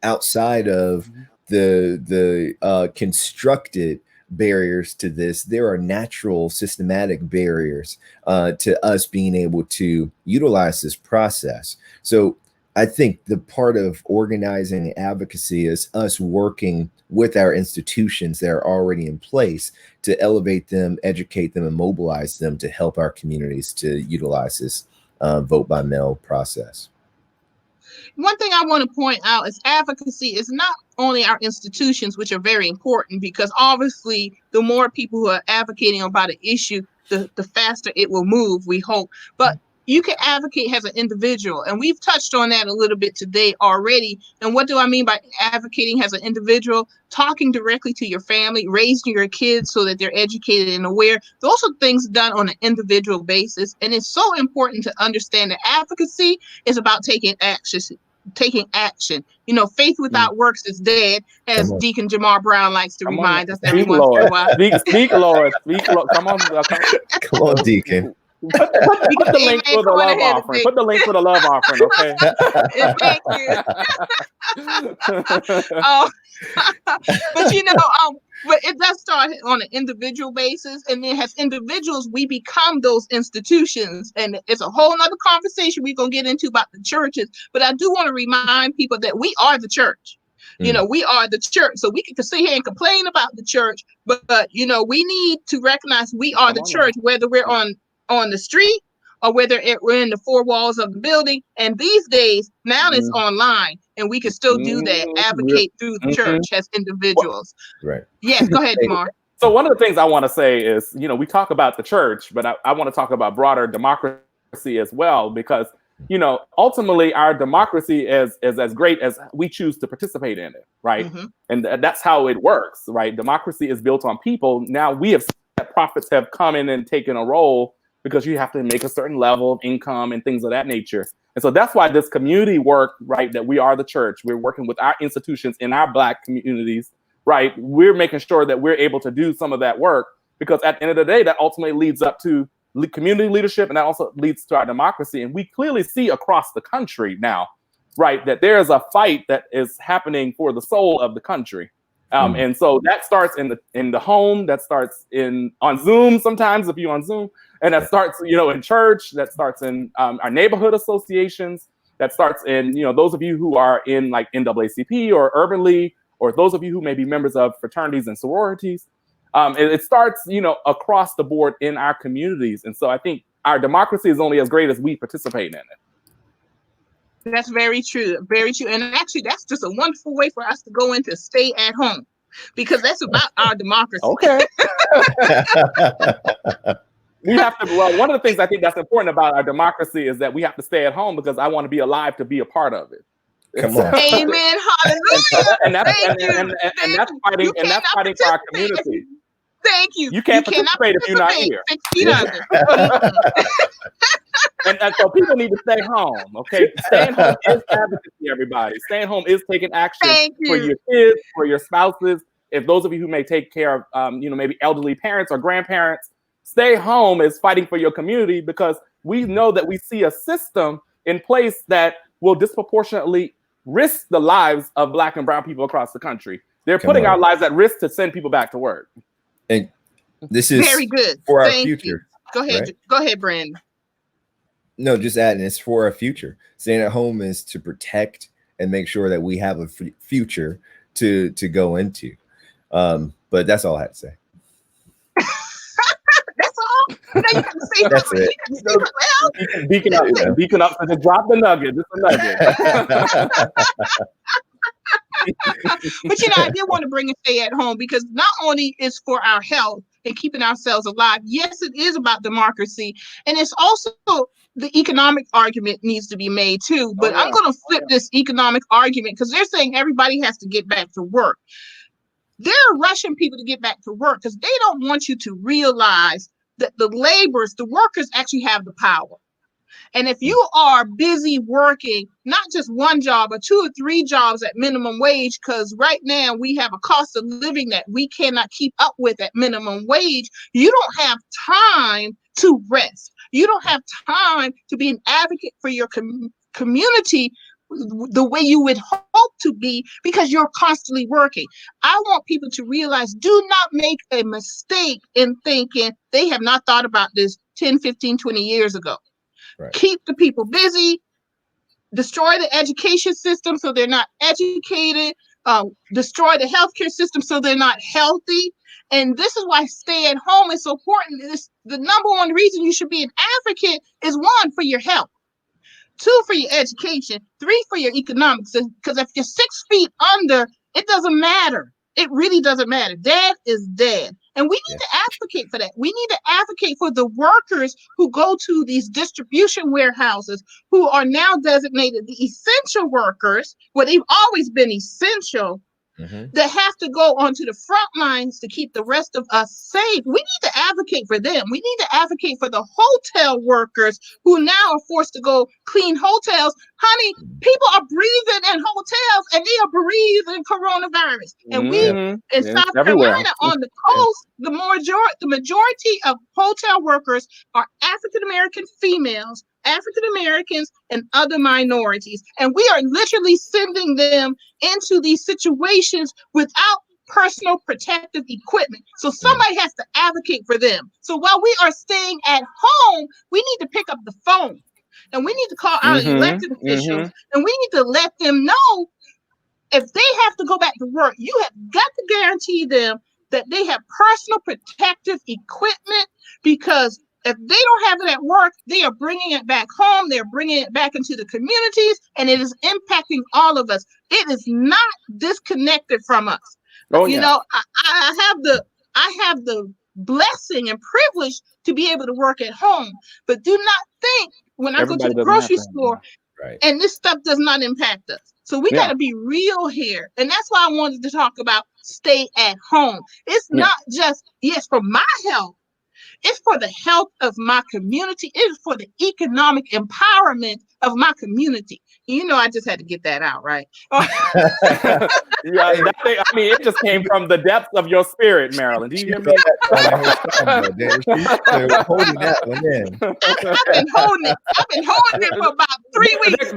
outside of the constructed barriers to this, there are natural systematic barriers to us being able to utilize this process. So I think the part of organizing advocacy is us working with our institutions that are already in place to elevate them, educate them, and mobilize them to help our communities to utilize this vote by mail process. One thing I want to point out is advocacy is not only our institutions, which are very important, because obviously the more people who are advocating about an issue, the faster it will move, we hope. But you can advocate as an individual, and we've touched on that a little bit today already. And what do I mean by advocating as an individual? Talking directly to your family, raising your kids so that they're educated and aware. Those are things done on an individual basis. And it's so important to understand that advocacy is about taking action. You know, faith without works is dead, as Deacon Jamarr Brown likes to remind us every once in a while. Speak, Lord. Speak, Lord. Come on, Deacon. Put the link for the love offering. Put the link for the love offering, okay? Thank you. But you know, but it does start on an individual basis, and then as individuals, we become those institutions, and it's a whole nother conversation we're gonna get into about the churches. But I do want to remind people that we are the church. You know, we are the church. So we can sit here and complain about the church, but you know, we need to recognize we are the church, whether we're on the street or whether we're in the four walls of the building. And these days, now it's online, and we can still do that, advocate through the church as individuals. Right. Yes, go ahead, Jamarr. So one of the things I want to say is, you know, we talk about the church, but I want to talk about broader democracy as well, because, you know, ultimately our democracy is as great as we choose to participate in it, right? And that's how it works, right? Democracy is built on people. Now we have seen that prophets have come in and taken a role because you have to make a certain level of income and things of that nature. And so that's why this community work, right, that we are the church, we're working with our institutions in our Black communities, right? We're making sure that we're able to do some of that work, because at the end of the day, that ultimately leads up to community leadership, and that also leads to our democracy. And we clearly see across the country now, right, that there is a fight that is happening for the soul of the country. And so that starts in the home, that starts on Zoom sometimes, if you're on Zoom, and that starts, you know, in church, that starts in our neighborhood associations, that starts in, you know, those of you who are in like NAACP or Urban League, or those of you who may be members of fraternities and sororities. It starts, you know, across the board in our communities. And so I think our democracy is only as great as we participate in it. That's very true. Very true. And actually, that's just a wonderful way for us to go into stay at home, because that's about our democracy. Okay. We have to, well, one of the things I think that's important about our democracy is that we have to stay at home, because I want to be alive to be a part of it. Come on. Amen. Hallelujah. And that's fighting for our community. Thank you. You can't participate if you're not here. 6 feet under. And so people need to stay home, okay? Staying home is advocacy, everybody. Staying home is taking action for your kids, for your spouses. If those of you who may take care of, you know, maybe elderly parents or grandparents, stay home is fighting for your community, because we know that we see a system in place that will disproportionately risk the lives of Black and brown people across the country. They're putting our lives at risk to send people back to work. And this is very good for our future. Go ahead. Right? Go ahead, Brandon. No, just adding, it's for our future. Staying at home is to protect and make sure that we have a future to go into. But that's all I had to say. That's all? Now you have to say that's it. Beacon up, so just drop the nugget. Just a nugget. But you know, I did want to bring a stay at home, because not only is for our health and keeping ourselves alive, yes, it is about democracy, and it's also the economic argument needs to be made too. But I'm going to flip this economic argument, because they're saying everybody has to get back to work. they're rushing people to get back to work because they don't want you to realize that the workers actually have the power. And if you are busy working, not just one job, but 2 or 3 jobs at minimum wage, because right now we have a cost of living that we cannot keep up with at minimum wage, you don't have time to rest. You don't have time to be an advocate for your community the way you would hope to be because you're constantly working. I want people to realize, do not make a mistake in thinking they have not thought about this 10, 15, 20 years ago. Right. Keep the people busy, destroy the education system so they're not educated, destroy the healthcare system so they're not healthy. And this is why stay at home is so important. The number one reason you should be an advocate is 1, for your health, 2, for your education, 3, for your economics. Because if you're 6 feet under, it doesn't matter. It really doesn't matter. Dead is dead. And we need to advocate for that. We need to advocate for the workers who go to these distribution warehouses who are now designated the essential workers, where they've always been essential, that have to go onto the front lines to keep the rest of us safe. We need to advocate for them. We need to advocate for the hotel workers who now are forced to go clean hotels. Honey, people are breathing in hotels and they are breathing coronavirus. And we in South Carolina on the coast, the majority of hotel workers are African-American females, African-Americans, and other minorities. And we are literally sending them into these situations without personal protective equipment. So somebody has to advocate for them. So while we are staying at home, we need to pick up the phone and we need to call our elected officials and we need to let them know if they have to go back to work, you have got to guarantee them that they have personal protective equipment, because if they don't have it at work, they are bringing it back home. They're bringing it back into the communities, and it is impacting all of us. It is not disconnected from us. You know, I have the blessing and privilege to be able to work at home, but do not think when I go to the grocery store and this stuff does not impact us. So we got to be real here. And that's why I wanted to talk about stay at home. It's not just, yes, for my health. It's for the health of my community. It is for the economic empowerment of my community. You know, I just had to get that out, right? I mean, it just came from the depths of your spirit, Marilyn. Do you hear me? Holding that one in. I've been holding it for about 3 weeks.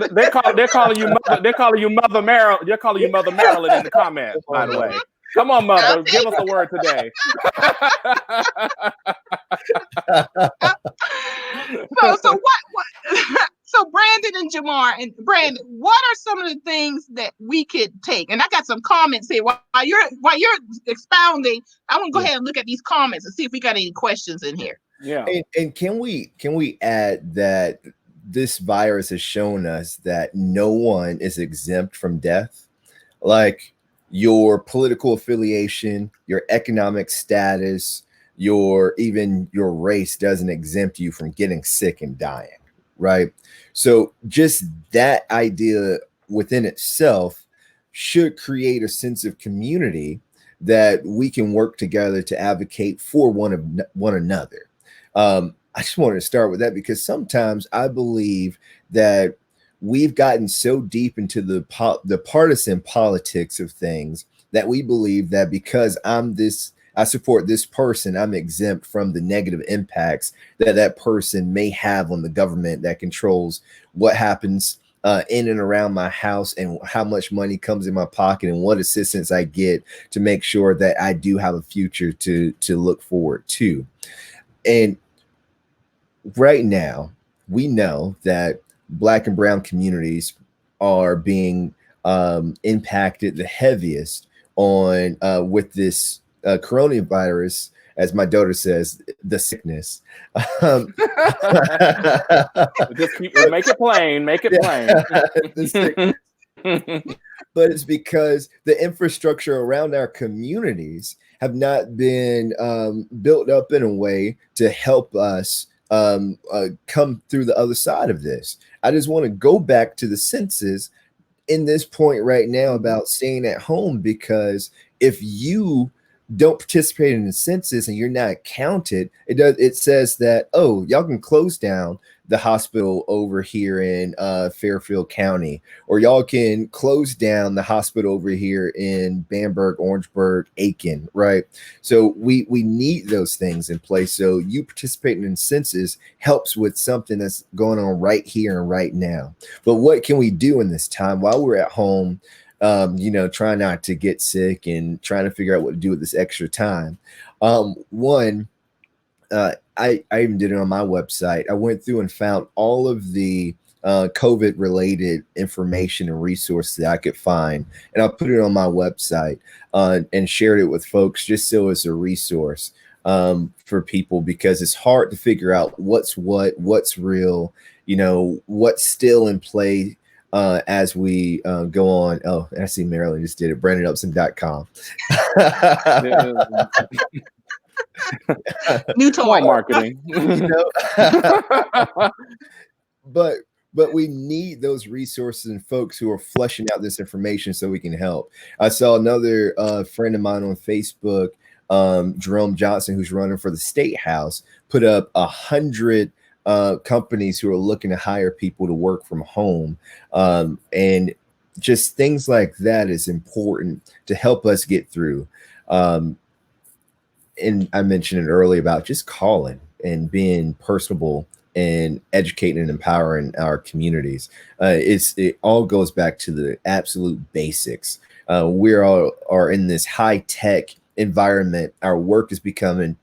They're calling you mother. They're calling you Mother Marilyn. They're calling you Mother Marilyn in the comments, by the way. Come on, Mother, give us a word today. So Brandon and Jamarr, and Brandon, what are some of the things that we could take? And I got some comments here while you're expounding. I want to go ahead and look at these comments and see if we got any questions in here. Yeah. And can we add that this virus has shown us that no one is exempt from death? Like, your political affiliation, your economic status, even your race doesn't exempt you from getting sick and dying, right? So just that idea within itself should create a sense of community that we can work together to advocate for one another. I just wanted to start with that because sometimes I believe that we've gotten so deep into the partisan politics of things that we believe that because I support this person, I'm exempt from the negative impacts that person may have on the government that controls what happens in and around my house and how much money comes in my pocket and what assistance I get to make sure that I do have a future to look forward to. And right now, we know that Black and brown communities are being impacted the heaviest on with this coronavirus, as my daughter says, the sickness. Just make it plain. Make it plain. But it's because the infrastructure around our communities have not been built up in a way to help us come through the other side of this. I just want to go back to the census in this point right now about staying at home, because if you don't participate in the census and you're not counted, it says that, oh, y'all can close down the hospital over here in Fairfield County, or y'all can close down the hospital over here in Bamberg, Orangeburg, Aiken, right? So we need those things in place. So you participating in census helps with something that's going on right here and right now. But what can we do in this time while we're at home, trying not to get sick and trying to figure out what to do with this extra time? I even did it on my website. I went through and found all of the COVID related information and resources that I could find, and I put it on my website and shared it with folks just so it's a resource for people, because it's hard to figure out what's real, what's still in play as we go on. Oh, I see Marilyn just did it. BrandonUpson.com. New toy marketing. But we need those resources and folks who are fleshing out this information so we can help. I saw another friend of mine on Facebook, Jerome Johnson, who's running for the state house, put up 100 companies who are looking to hire people to work from home. And just things like that is important to help us get through. And I mentioned it earlier about just calling and being personable and educating and empowering our communities. It all goes back to the absolute basics. We all are in this high tech environment. Our work is becoming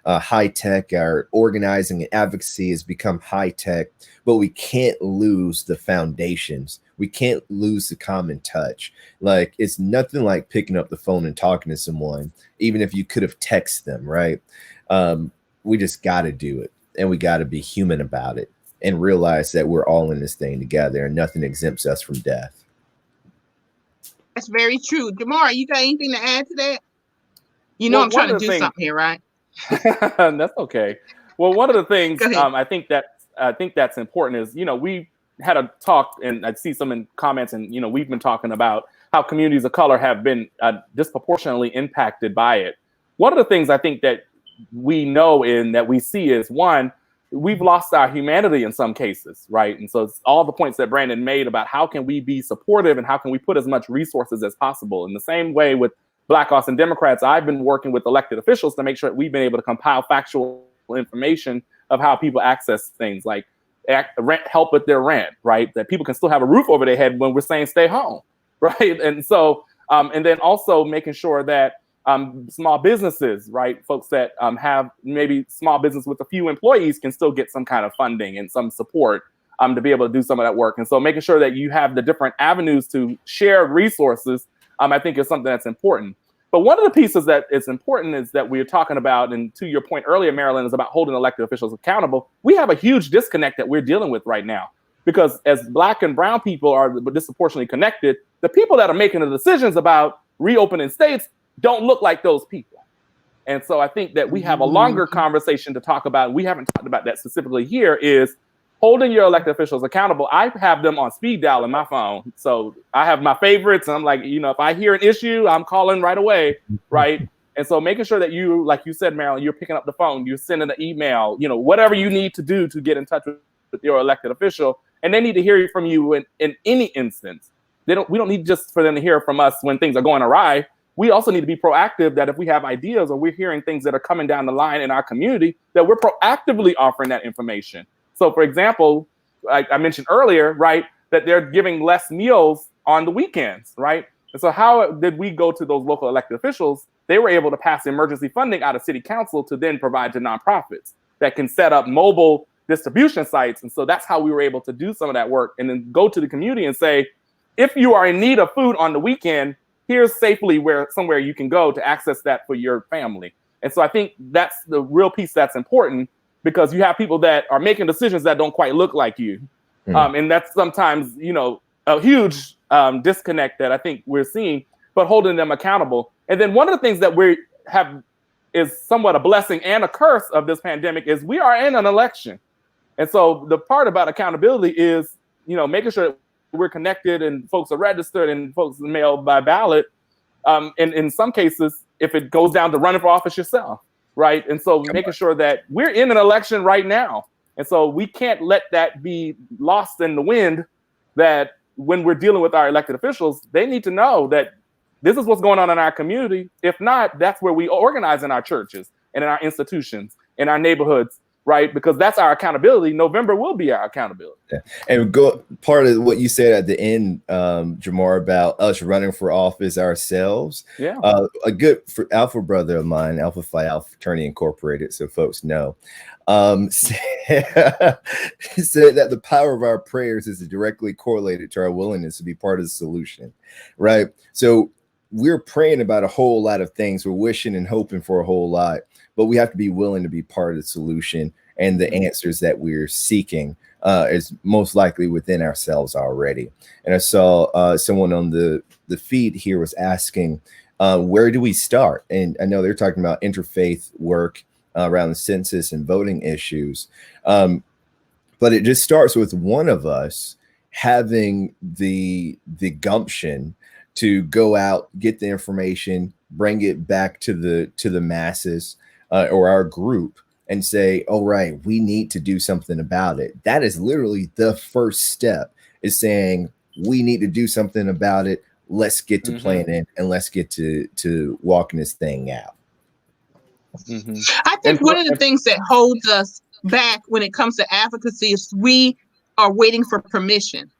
high tech. Our organizing and advocacy has become high tech, but we can't lose the foundations. We can't lose the common touch. Like, it's nothing like picking up the phone and talking to someone, even if you could have texted them, right? We just got to do it, and we got to be human about it and realize that we're all in this thing together and nothing exempts us from death. That's very true. Jamarr, you got anything to add to that? I'm trying to do something here, right? That's okay. Well, one of the things I think that's important is, we had a talk, and I see some in comments, and we've been talking about how communities of color have been disproportionately impacted by it. One of the things I think that we know and that we see is, one, we've lost our humanity in some cases, right? And so it's all the points that Brandon made about how can we be supportive and how can we put as much resources as possible. In the same way with Black Austin Democrats, I've been working with elected officials to make sure that we've been able to compile factual information of how people access things like help with their rent, right? That people can still have a roof over their head when we're saying stay home, right? And so, and then also making sure that small businesses, right? Folks that have maybe small business with a few employees can still get some kind of funding and some support to be able to do some of that work. And so making sure that you have the different avenues to share resources, I think is something that's important. But one of the pieces that is important is that we're talking about, and to your point earlier, Marilyn, is about holding elected officials accountable. We have a huge disconnect that we're dealing with right now, because as Black and brown people are disproportionately connected, the people that are making the decisions about reopening states don't look like those people. And so I think that we have a longer conversation to talk about. We haven't talked about that specifically here, is holding your elected officials accountable. I have them on speed dial in my phone. So I have my favorites. And I'm like, if I hear an issue, I'm calling right away, right? And so making sure that you, like you said, Marilyn, you're picking up the phone, you're sending an email, whatever you need to do to get in touch with your elected official. And they need to hear from you in any instance. We don't need just for them to hear from us when things are going awry. We also need to be proactive, that if we have ideas or we're hearing things that are coming down the line in our community, that we're proactively offering that information. So, for example, like I mentioned earlier, right, that they're giving less meals on the weekends, right? And so how did we go to those local elected officials? They were able to pass emergency funding out of city council to then provide to nonprofits that can set up mobile distribution sites. And so that's how we were able to do some of that work, and then go to the community and say, if you are in need of food on the weekend, here's safely somewhere you can go to access that for your family. And so I think that's the real piece that's important, because you have people that are making decisions that don't quite look like you. And that's sometimes, a huge disconnect that I think we're seeing, but holding them accountable. And then one of the things that we have is somewhat a blessing and a curse of this pandemic is we are in an election. And so the part about accountability is, making sure that we're connected and folks are registered and folks mail by ballot. in some cases, if it goes down to running for office yourself, right? And so making sure that we're in an election right now. And so we can't let that be lost in the wind, that when we're dealing with our elected officials, they need to know that this is what's going on in our community. If not, that's where we organize in our churches and in our institutions, in our neighborhoods, right? Because that's our accountability. November will be our accountability. Yeah. And part of what you said at the end, Jamarr, about us running for office ourselves. Yeah. A good Alpha brother of mine, Alpha Phi Alpha Fraternity Incorporated, so folks know, said that the power of our prayers is directly correlated to our willingness to be part of the solution, right? So we're praying about a whole lot of things. We're wishing and hoping for a whole lot, but we have to be willing to be part of the solution, and the answers that we're seeking is most likely within ourselves already. And I saw someone on the feed here was asking, where do we start? And I know they're talking about interfaith work around the census and voting issues. But it just starts with one of us having the gumption to go out, get the information, bring it back to the masses or our group, and say, all right, we need to do something about it. That is literally the first step, is saying we need to do something about it. Let's get to planning, and let's get to walking this thing out. I think one of the things that holds us back when it comes to advocacy is we are waiting for permission.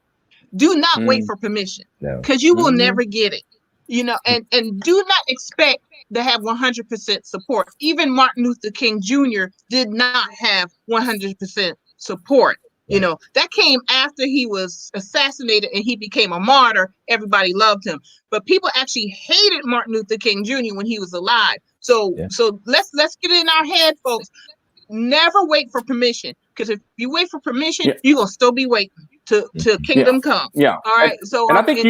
Do not wait for permission, because you will never get it. You know, and do not expect to have 100% support. Even Martin Luther King Jr. did not have 100% support. You know, that came after he was assassinated and he became a martyr. Everybody loved him, but people actually hated Martin Luther King Jr. when he was alive. So let's get it in our head, folks. Never wait for permission, because if you wait for permission, you're gonna still be waiting to kingdom come. Yeah. All right. So I think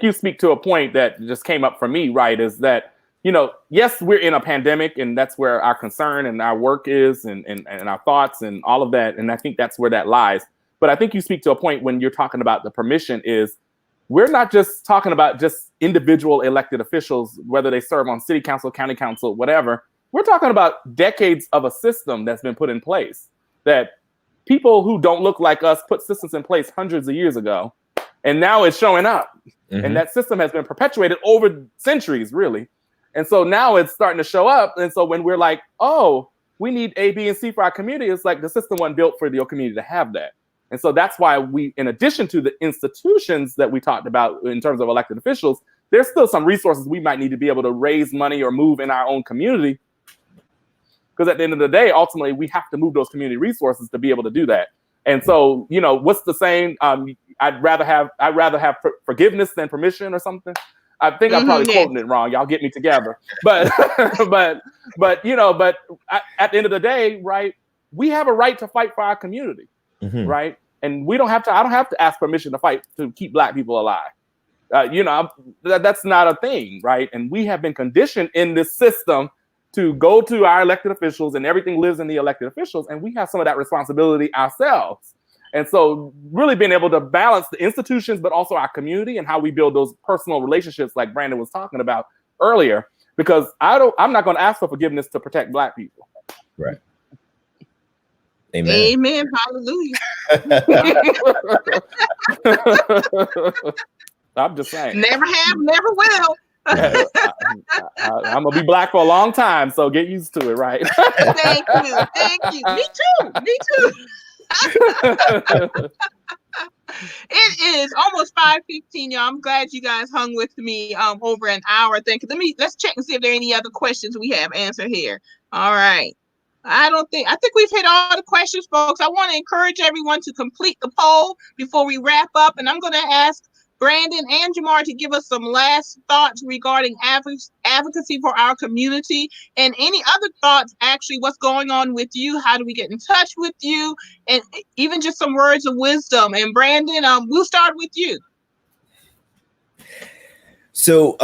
you speak to a point that just came up for me, right? Is that, you know, yes, we're in a pandemic, and that's where our concern and our work is, and our thoughts and all of that. And I think that's where that lies. But I think you speak to a point when you're talking about the permission is, we're not just talking about just individual elected officials, whether they serve on city council, county council, whatever. We're talking about decades of a system that's been put in place, that people who don't look like us put systems in place hundreds of years ago, and now it's showing up. And that system has been perpetuated over centuries, really. And so now it's starting to show up. And so when we're like, oh, we need A, B, and C for our community, it's like the system wasn't built for your community to have that. And so that's why we, in addition to the institutions that we talked about in terms of elected officials, there's still some resources we might need to be able to raise money or move in our own community. Because at the end of the day, ultimately, we have to move those community resources to be able to do that. And so, you know, what's the saying? I'd rather have forgiveness than permission, or something. I think I'm probably quoting it wrong. Y'all get me together. But you know, at the end of the day, right, we have a right to fight for our community, right? And we don't have to. I don't have to ask permission to fight to keep Black people alive. You know, that's not a thing, right? And we have been conditioned in this system to go to our elected officials, and everything lives in the elected officials, and we have some of that responsibility ourselves. And so really being able to balance the institutions, but also our community and how we build those personal relationships like Brandon was talking about earlier, because I'm not going to ask for forgiveness to protect Black people. Right. Amen. Amen. Hallelujah. I'm just saying. Never have, never will. I'm gonna be Black for a long time, so get used to it, right? Thank you. Me too. It is almost 5:15, y'all. I'm glad you guys hung with me over an hour. Let's check and see if there are any other questions we have answered here. All right. I think we've hit all the questions, folks. I want to encourage everyone to complete the poll before we wrap up, and I'm going to ask Brandon and Jamarr to give us some last thoughts regarding advocacy for our community, and any other thoughts, actually, what's going on with you, how do we get in touch with you, and even just some words of wisdom. And Brandon, we'll start with you. So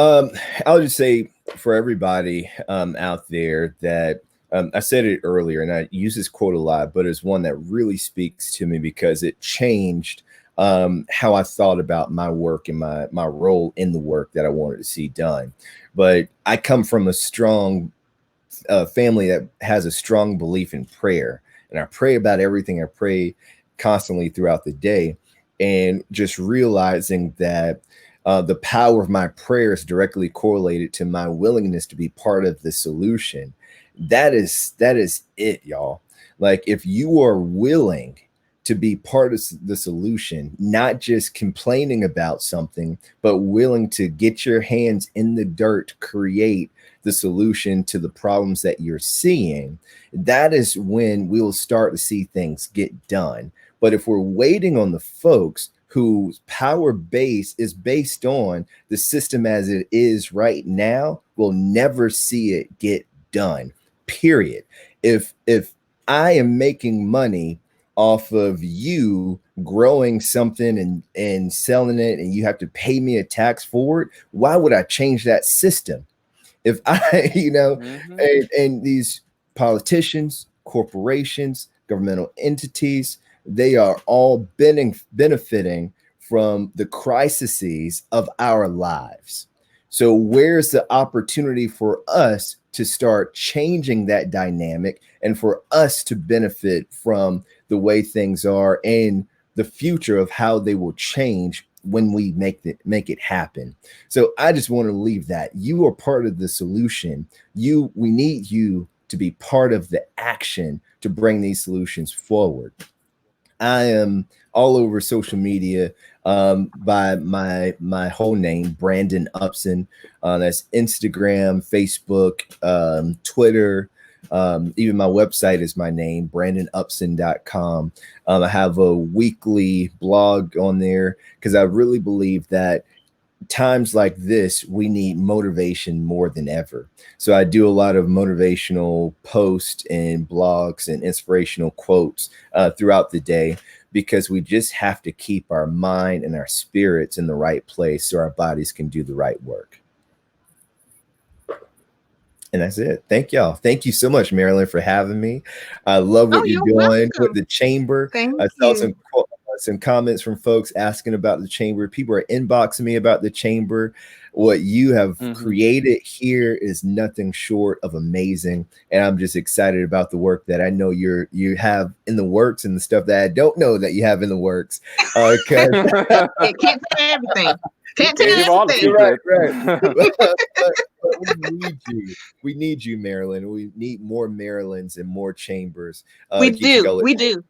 I'll just say for everybody out there that I said it earlier, and I use this quote a lot, but it's one that really speaks to me because it changed how I thought about my work and my role in the work that I wanted to see done. But I come from a strong family that has a strong belief in prayer, and I pray about everything. I pray constantly throughout the day, and just realizing that the power of my prayer is directly correlated to my willingness to be part of the solution. That is it, y'all. Like, if you are willing to be part of the solution, not just complaining about something, but willing to get your hands in the dirt to create the solution to the problems that you're seeing, that is when we'll start to see things get done. But if we're waiting on the folks whose power base is based on the system as it is right now, we'll never see it get done, period. If I am making money off of you growing something and selling it, and you have to pay me a tax for it, why would I change that system? If I, and these politicians, corporations, governmental entities, they are all benefiting from the crises of our lives. So where's the opportunity for us to start changing that dynamic and for us to benefit from the way things are and the future of how they will change when we make it happen? So I just want to leave that. You are part of the solution. We need you to be part of the action to bring these solutions forward. I am all over social media by my whole name, Brandon Upson. That's Instagram, Facebook, Twitter. Even my website is my name, brandonupson.com. I have a weekly blog on there because I really believe that times like this, we need motivation more than ever. So I do a lot of motivational posts and blogs and inspirational quotes throughout the day, because we just have to keep our mind and our spirits in the right place so our bodies can do the right work. And that's it. Thank y'all. Thank you so much, Marilyn, for having me. I love what you're doing welcome. with the chamber. I saw some comments from folks asking about the chamber. People are inboxing me about the chamber. What you have created here is nothing short of amazing. And I'm just excited about the work that I know you have in the works and the stuff that I don't know that you have in the works. Can't tell everything. Can't tell everything. Right. But we need you, Marilyn. We need more Marilyns and more chambers. We do.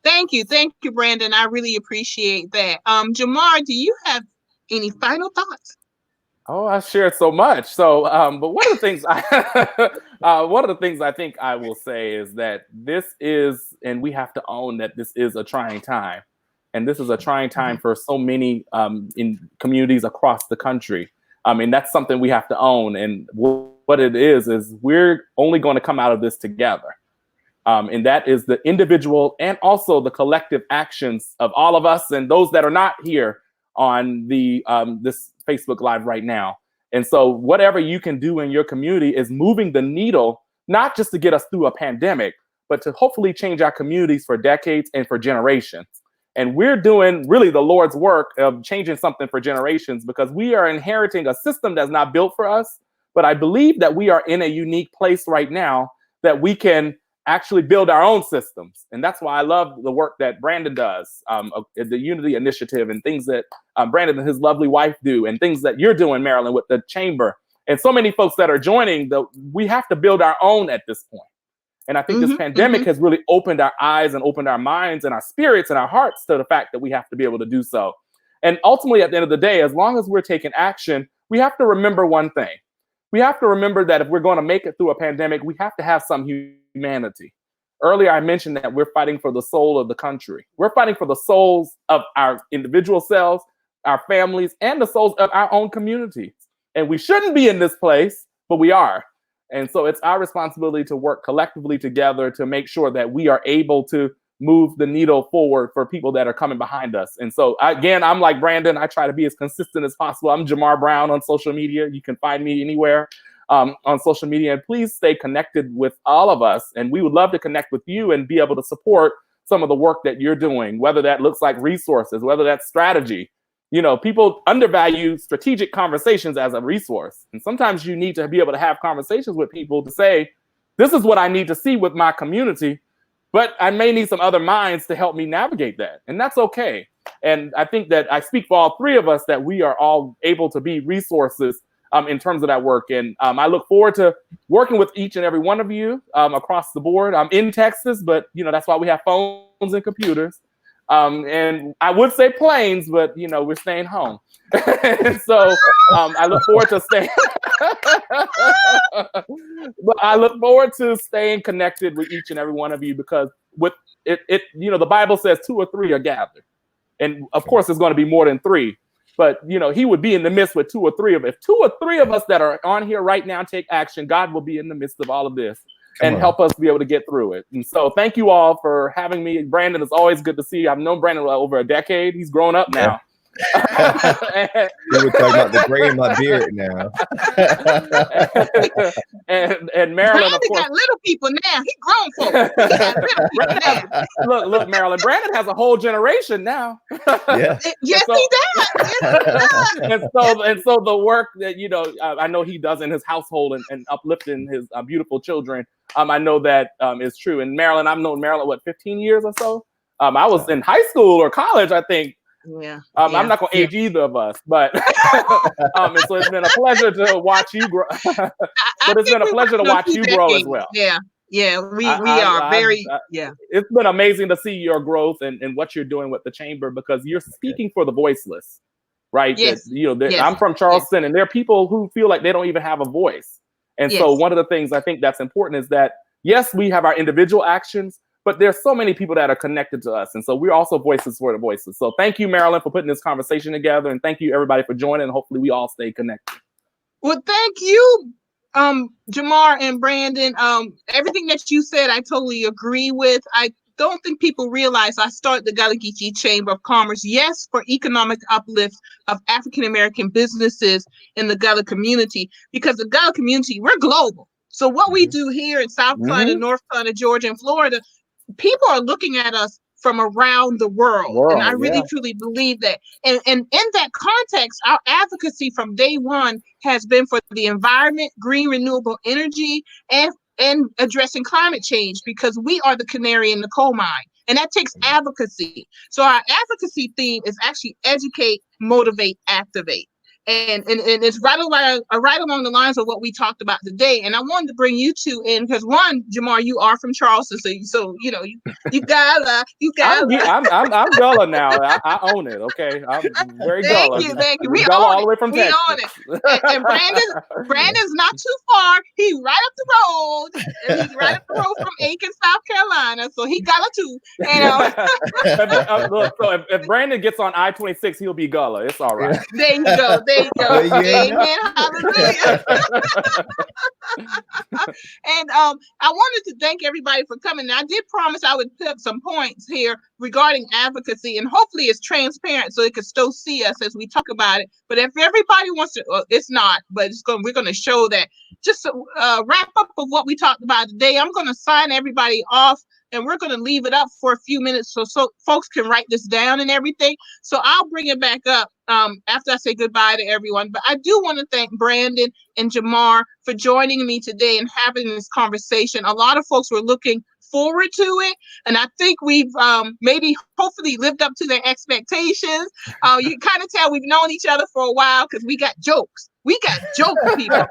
Thank you, Brandon. I really appreciate that. Jamarr, do you have any final thoughts? Oh, I shared so much. So, but one of the things I think I will say is that this is, and we have to own that this is a trying time, and this is a trying time for so many in communities across the country. I mean, that's something we have to own, and what it is we're only going to come out of this together. And that is the individual and also the collective actions of all of us and those that are not here on the this Facebook Live right now. And so whatever you can do in your community is moving the needle, not just to get us through a pandemic, but to hopefully change our communities for decades and for generations. And we're doing really the Lord's work of changing something for generations, because we are inheriting a system that's not built for us. But I believe that we are in a unique place right now that we can actually build our own systems. And that's why I love the work that Brandon does, the Unity Initiative, and things that Brandon and his lovely wife do, and things that you're doing, Marilyn, with the chamber, and so many folks that are joining. We have to build our own at this point. And I think this pandemic has really opened our eyes and opened our minds and our spirits and our hearts to the fact that we have to be able to do so. And ultimately, at the end of the day, as long as we're taking action, we have to remember one thing. We have to remember that if we're going to make it through a pandemic, we have to have some humanity. Earlier, I mentioned that we're fighting for the soul of the country. We're fighting for the souls of our individual selves, our families, and the souls of our own communities. And we shouldn't be in this place, but we are. And so it's our responsibility to work collectively together to make sure that we are able to move the needle forward for people that are coming behind us. And so, again, I'm like Brandon. I try to be as consistent as possible. I'm Jamarr Brown on social media. You can find me anywhere on social media. And please stay connected with all of us. And we would love to connect with you and be able to support some of the work that you're doing, whether that looks like resources, whether that's strategy. You know, people undervalue strategic conversations as a resource. And sometimes you need to be able to have conversations with people to say, this is what I need to see with my community, but I may need some other minds to help me navigate that. And that's okay. And I think that I speak for all three of us that we are all able to be resources in terms of that work. And I look forward to working with each and every one of you across the board. I'm in Texas, but you know, that's why we have phones and computers. And I would say planes, but you know, we're staying home. And so I look forward to staying. But I look forward to staying connected with each and every one of you, because with it, you know, the Bible says 2 or 3 are gathered, and of course, it's going to be more than 3. But you know, He would be in the midst with 2 or 3 of. If 2 or 3 of us that are on here right now take action, God will be in the midst of all of this and help us be able to get through it. And so, thank you all for having me. Brandon, it's always good to see you. I've known Brandon over a decade. He's grown up now. We were talking about the gray in my beard now. and Marilyn, of course, got little people now. He grown folks. He got little people now. Look, Marilyn, Brandon has a whole generation now. Yeah. Yes, he does. Yes, he does. And so the work that, you know, I know he does in his household and uplifting his beautiful children, I know that is true. And Marilyn, I've known Marilyn, what, 15 years or so? I was in high school or college, I think. Yeah. I'm not going to age either of us, but and so it's been a pleasure to watch you grow. But it's been a pleasure to watch you grow as well. Yeah. Yeah, we are very. It's been amazing to see your growth and what you're doing with the chamber, because you're speaking for the voiceless, right? Yes. That, you know, I'm from Charleston, and there are people who feel like they don't even have a voice. And so one of the things I think that's important is that, yes, we have our individual actions, but there's so many people that are connected to us. And so we're also voices for the voices. So thank you, Marilyn, for putting this conversation together. And thank you, everybody, for joining. And hopefully we all stay connected. Well, thank you, Jamarr and Brandon. Everything that you said, I totally agree with. I don't think people realize I started the Gullah Geechee Chamber of Commerce, yes, for economic uplift of African-American businesses in the Gullah community, because the Gullah community, we're global. So what we do here in South Carolina, North Carolina, Georgia, and Florida, people are looking at us from around the world. And I really truly believe that. And in that context, our advocacy from day one has been for the environment, green renewable energy, and addressing climate change, because we are the canary in the coal mine. And that takes advocacy. So our advocacy theme is actually educate, motivate, activate. And it's right along the lines of what we talked about today. And I wanted to bring you two in because, one, Jamarr, you are from Charleston, so you know you Gullah. I'm Gullah now. I own it. Okay, I'm very Gullah. Thank you. We Gullah own all the way from Texas. We own it. And Brandon's not too far. He's right up the road. And he's right up the road from Aiken, South Carolina. So he Gullah too. You know. Look, so if Brandon gets on I-26, he'll be Gullah. It's all right. There you go. Amen. Hallelujah. And I wanted to thank everybody for coming. I did promise I would put up some points here regarding advocacy, and hopefully it's transparent so it can still see us as we talk about it. But if everybody wants to, it's not, but we're going to show that. Just to wrap up of what we talked about today, I'm going to sign everybody off, and we're going to leave it up for a few minutes so folks can write this down and everything. So I'll bring it back up after I say goodbye to everyone. But I do want to thank Brandon and Jamarr for joining me today and having this conversation. A lot of folks were looking forward to it, and I think we've hopefully lived up to their expectations. You can kind of tell we've known each other for a while because we got jokes. We got jokes, people.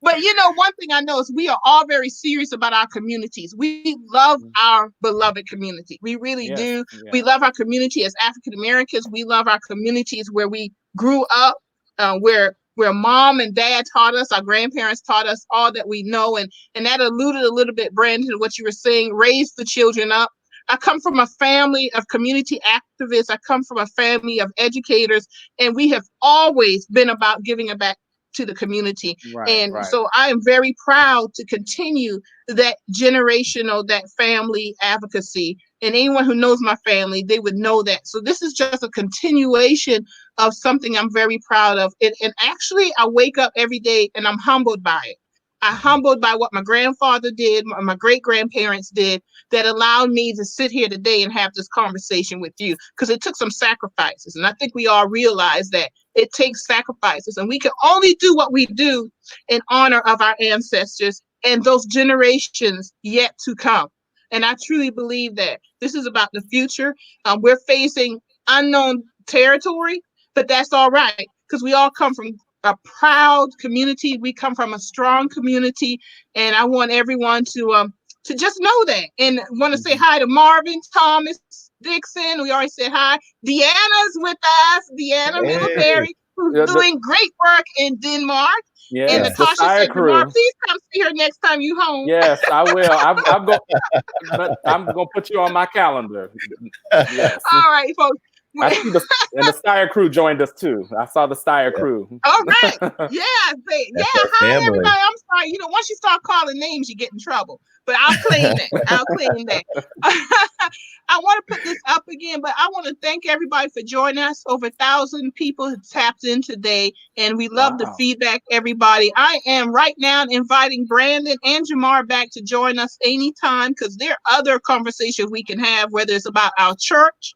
But you know, one thing I know is we are all very serious about our communities. We love our beloved community. We really do. Yeah. We love our community as African Americans. We love our communities where we grew up, where mom and dad taught us, our grandparents taught us all that we know. And that alluded a little bit, Brandon, to what you were saying, raise the children up. I come from a family of community activists. I come from a family of educators, and we have always been about giving it back to the community. So I am very proud to continue that generational, that family advocacy. And anyone who knows my family, they would know that. So this is just a continuation of something I'm very proud of. And actually, I wake up every day and I'm humbled by it. I'm humbled by what my grandfather did, my great-grandparents did, that allowed me to sit here today and have this conversation with you, because it took some sacrifices. And I think we all realize that it takes sacrifices, and we can only do what we do in honor of our ancestors and those generations yet to come. And I truly believe that this is about the future. We're facing unknown territory, but that's all right, because we all come from a proud community. We come from a strong community, and I want everyone to just know that. And want to say hi to Marvin, Thomas, Dixon. We already said hi. Deanna's with us. Deanna Middleberry, who's doing great work in Denmark. Yeah, and Natasha said, Jamarr, please come see her next time you home. Yes, I will. I'm going to put you on my calendar. Yes. All right, folks. I see and the Steyer crew joined us too. I saw the Steyer crew. All right. Yeah. Hi, everybody. I'm sorry. Once you start calling names, you get in trouble. But I'll claim that. I want to put this up again, but I want to thank everybody for joining us. Over 1,000 people have tapped in today, and we love the feedback, everybody. I am right now inviting Brandon and Jamarr back to join us anytime, because there are other conversations we can have, whether it's about our church,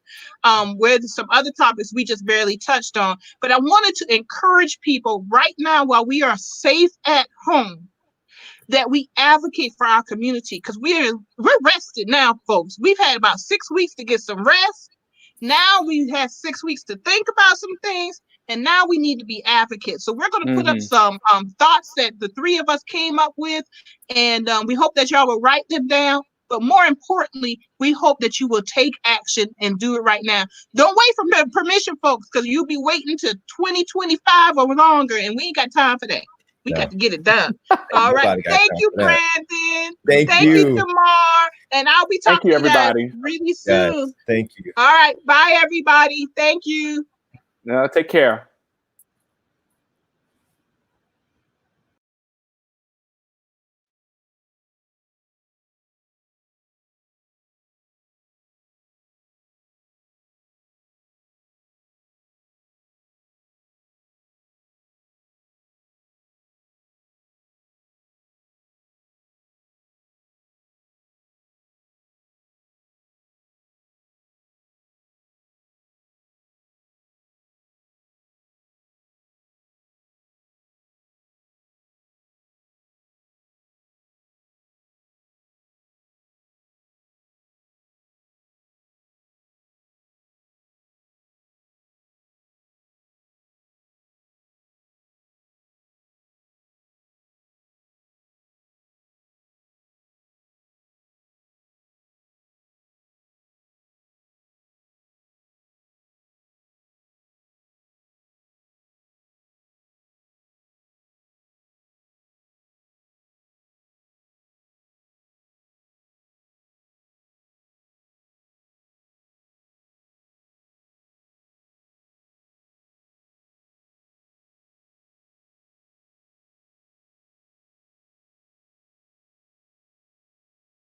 where there's some other topics we just barely touched on. But I wanted to encourage people right now, while we are safe at home, that we advocate for our community, because we're rested now, folks. We've had about 6 weeks to get some rest. Now we have 6 weeks to think about some things, and now we need to be advocates. So we're going to put up some thoughts that the three of us came up with, and we hope that y'all will write them down. But more importantly, we hope that you will take action and do it right now. Don't wait for permission, folks, because you'll be waiting to 2025 or longer, and we ain't got time for that. We got to get it done. All right. Thank you, Brandon. Thank you, Jamarr. And I'll be talking to you guys really soon. Yes, thank you. All right. Bye, everybody. Thank you. Take care.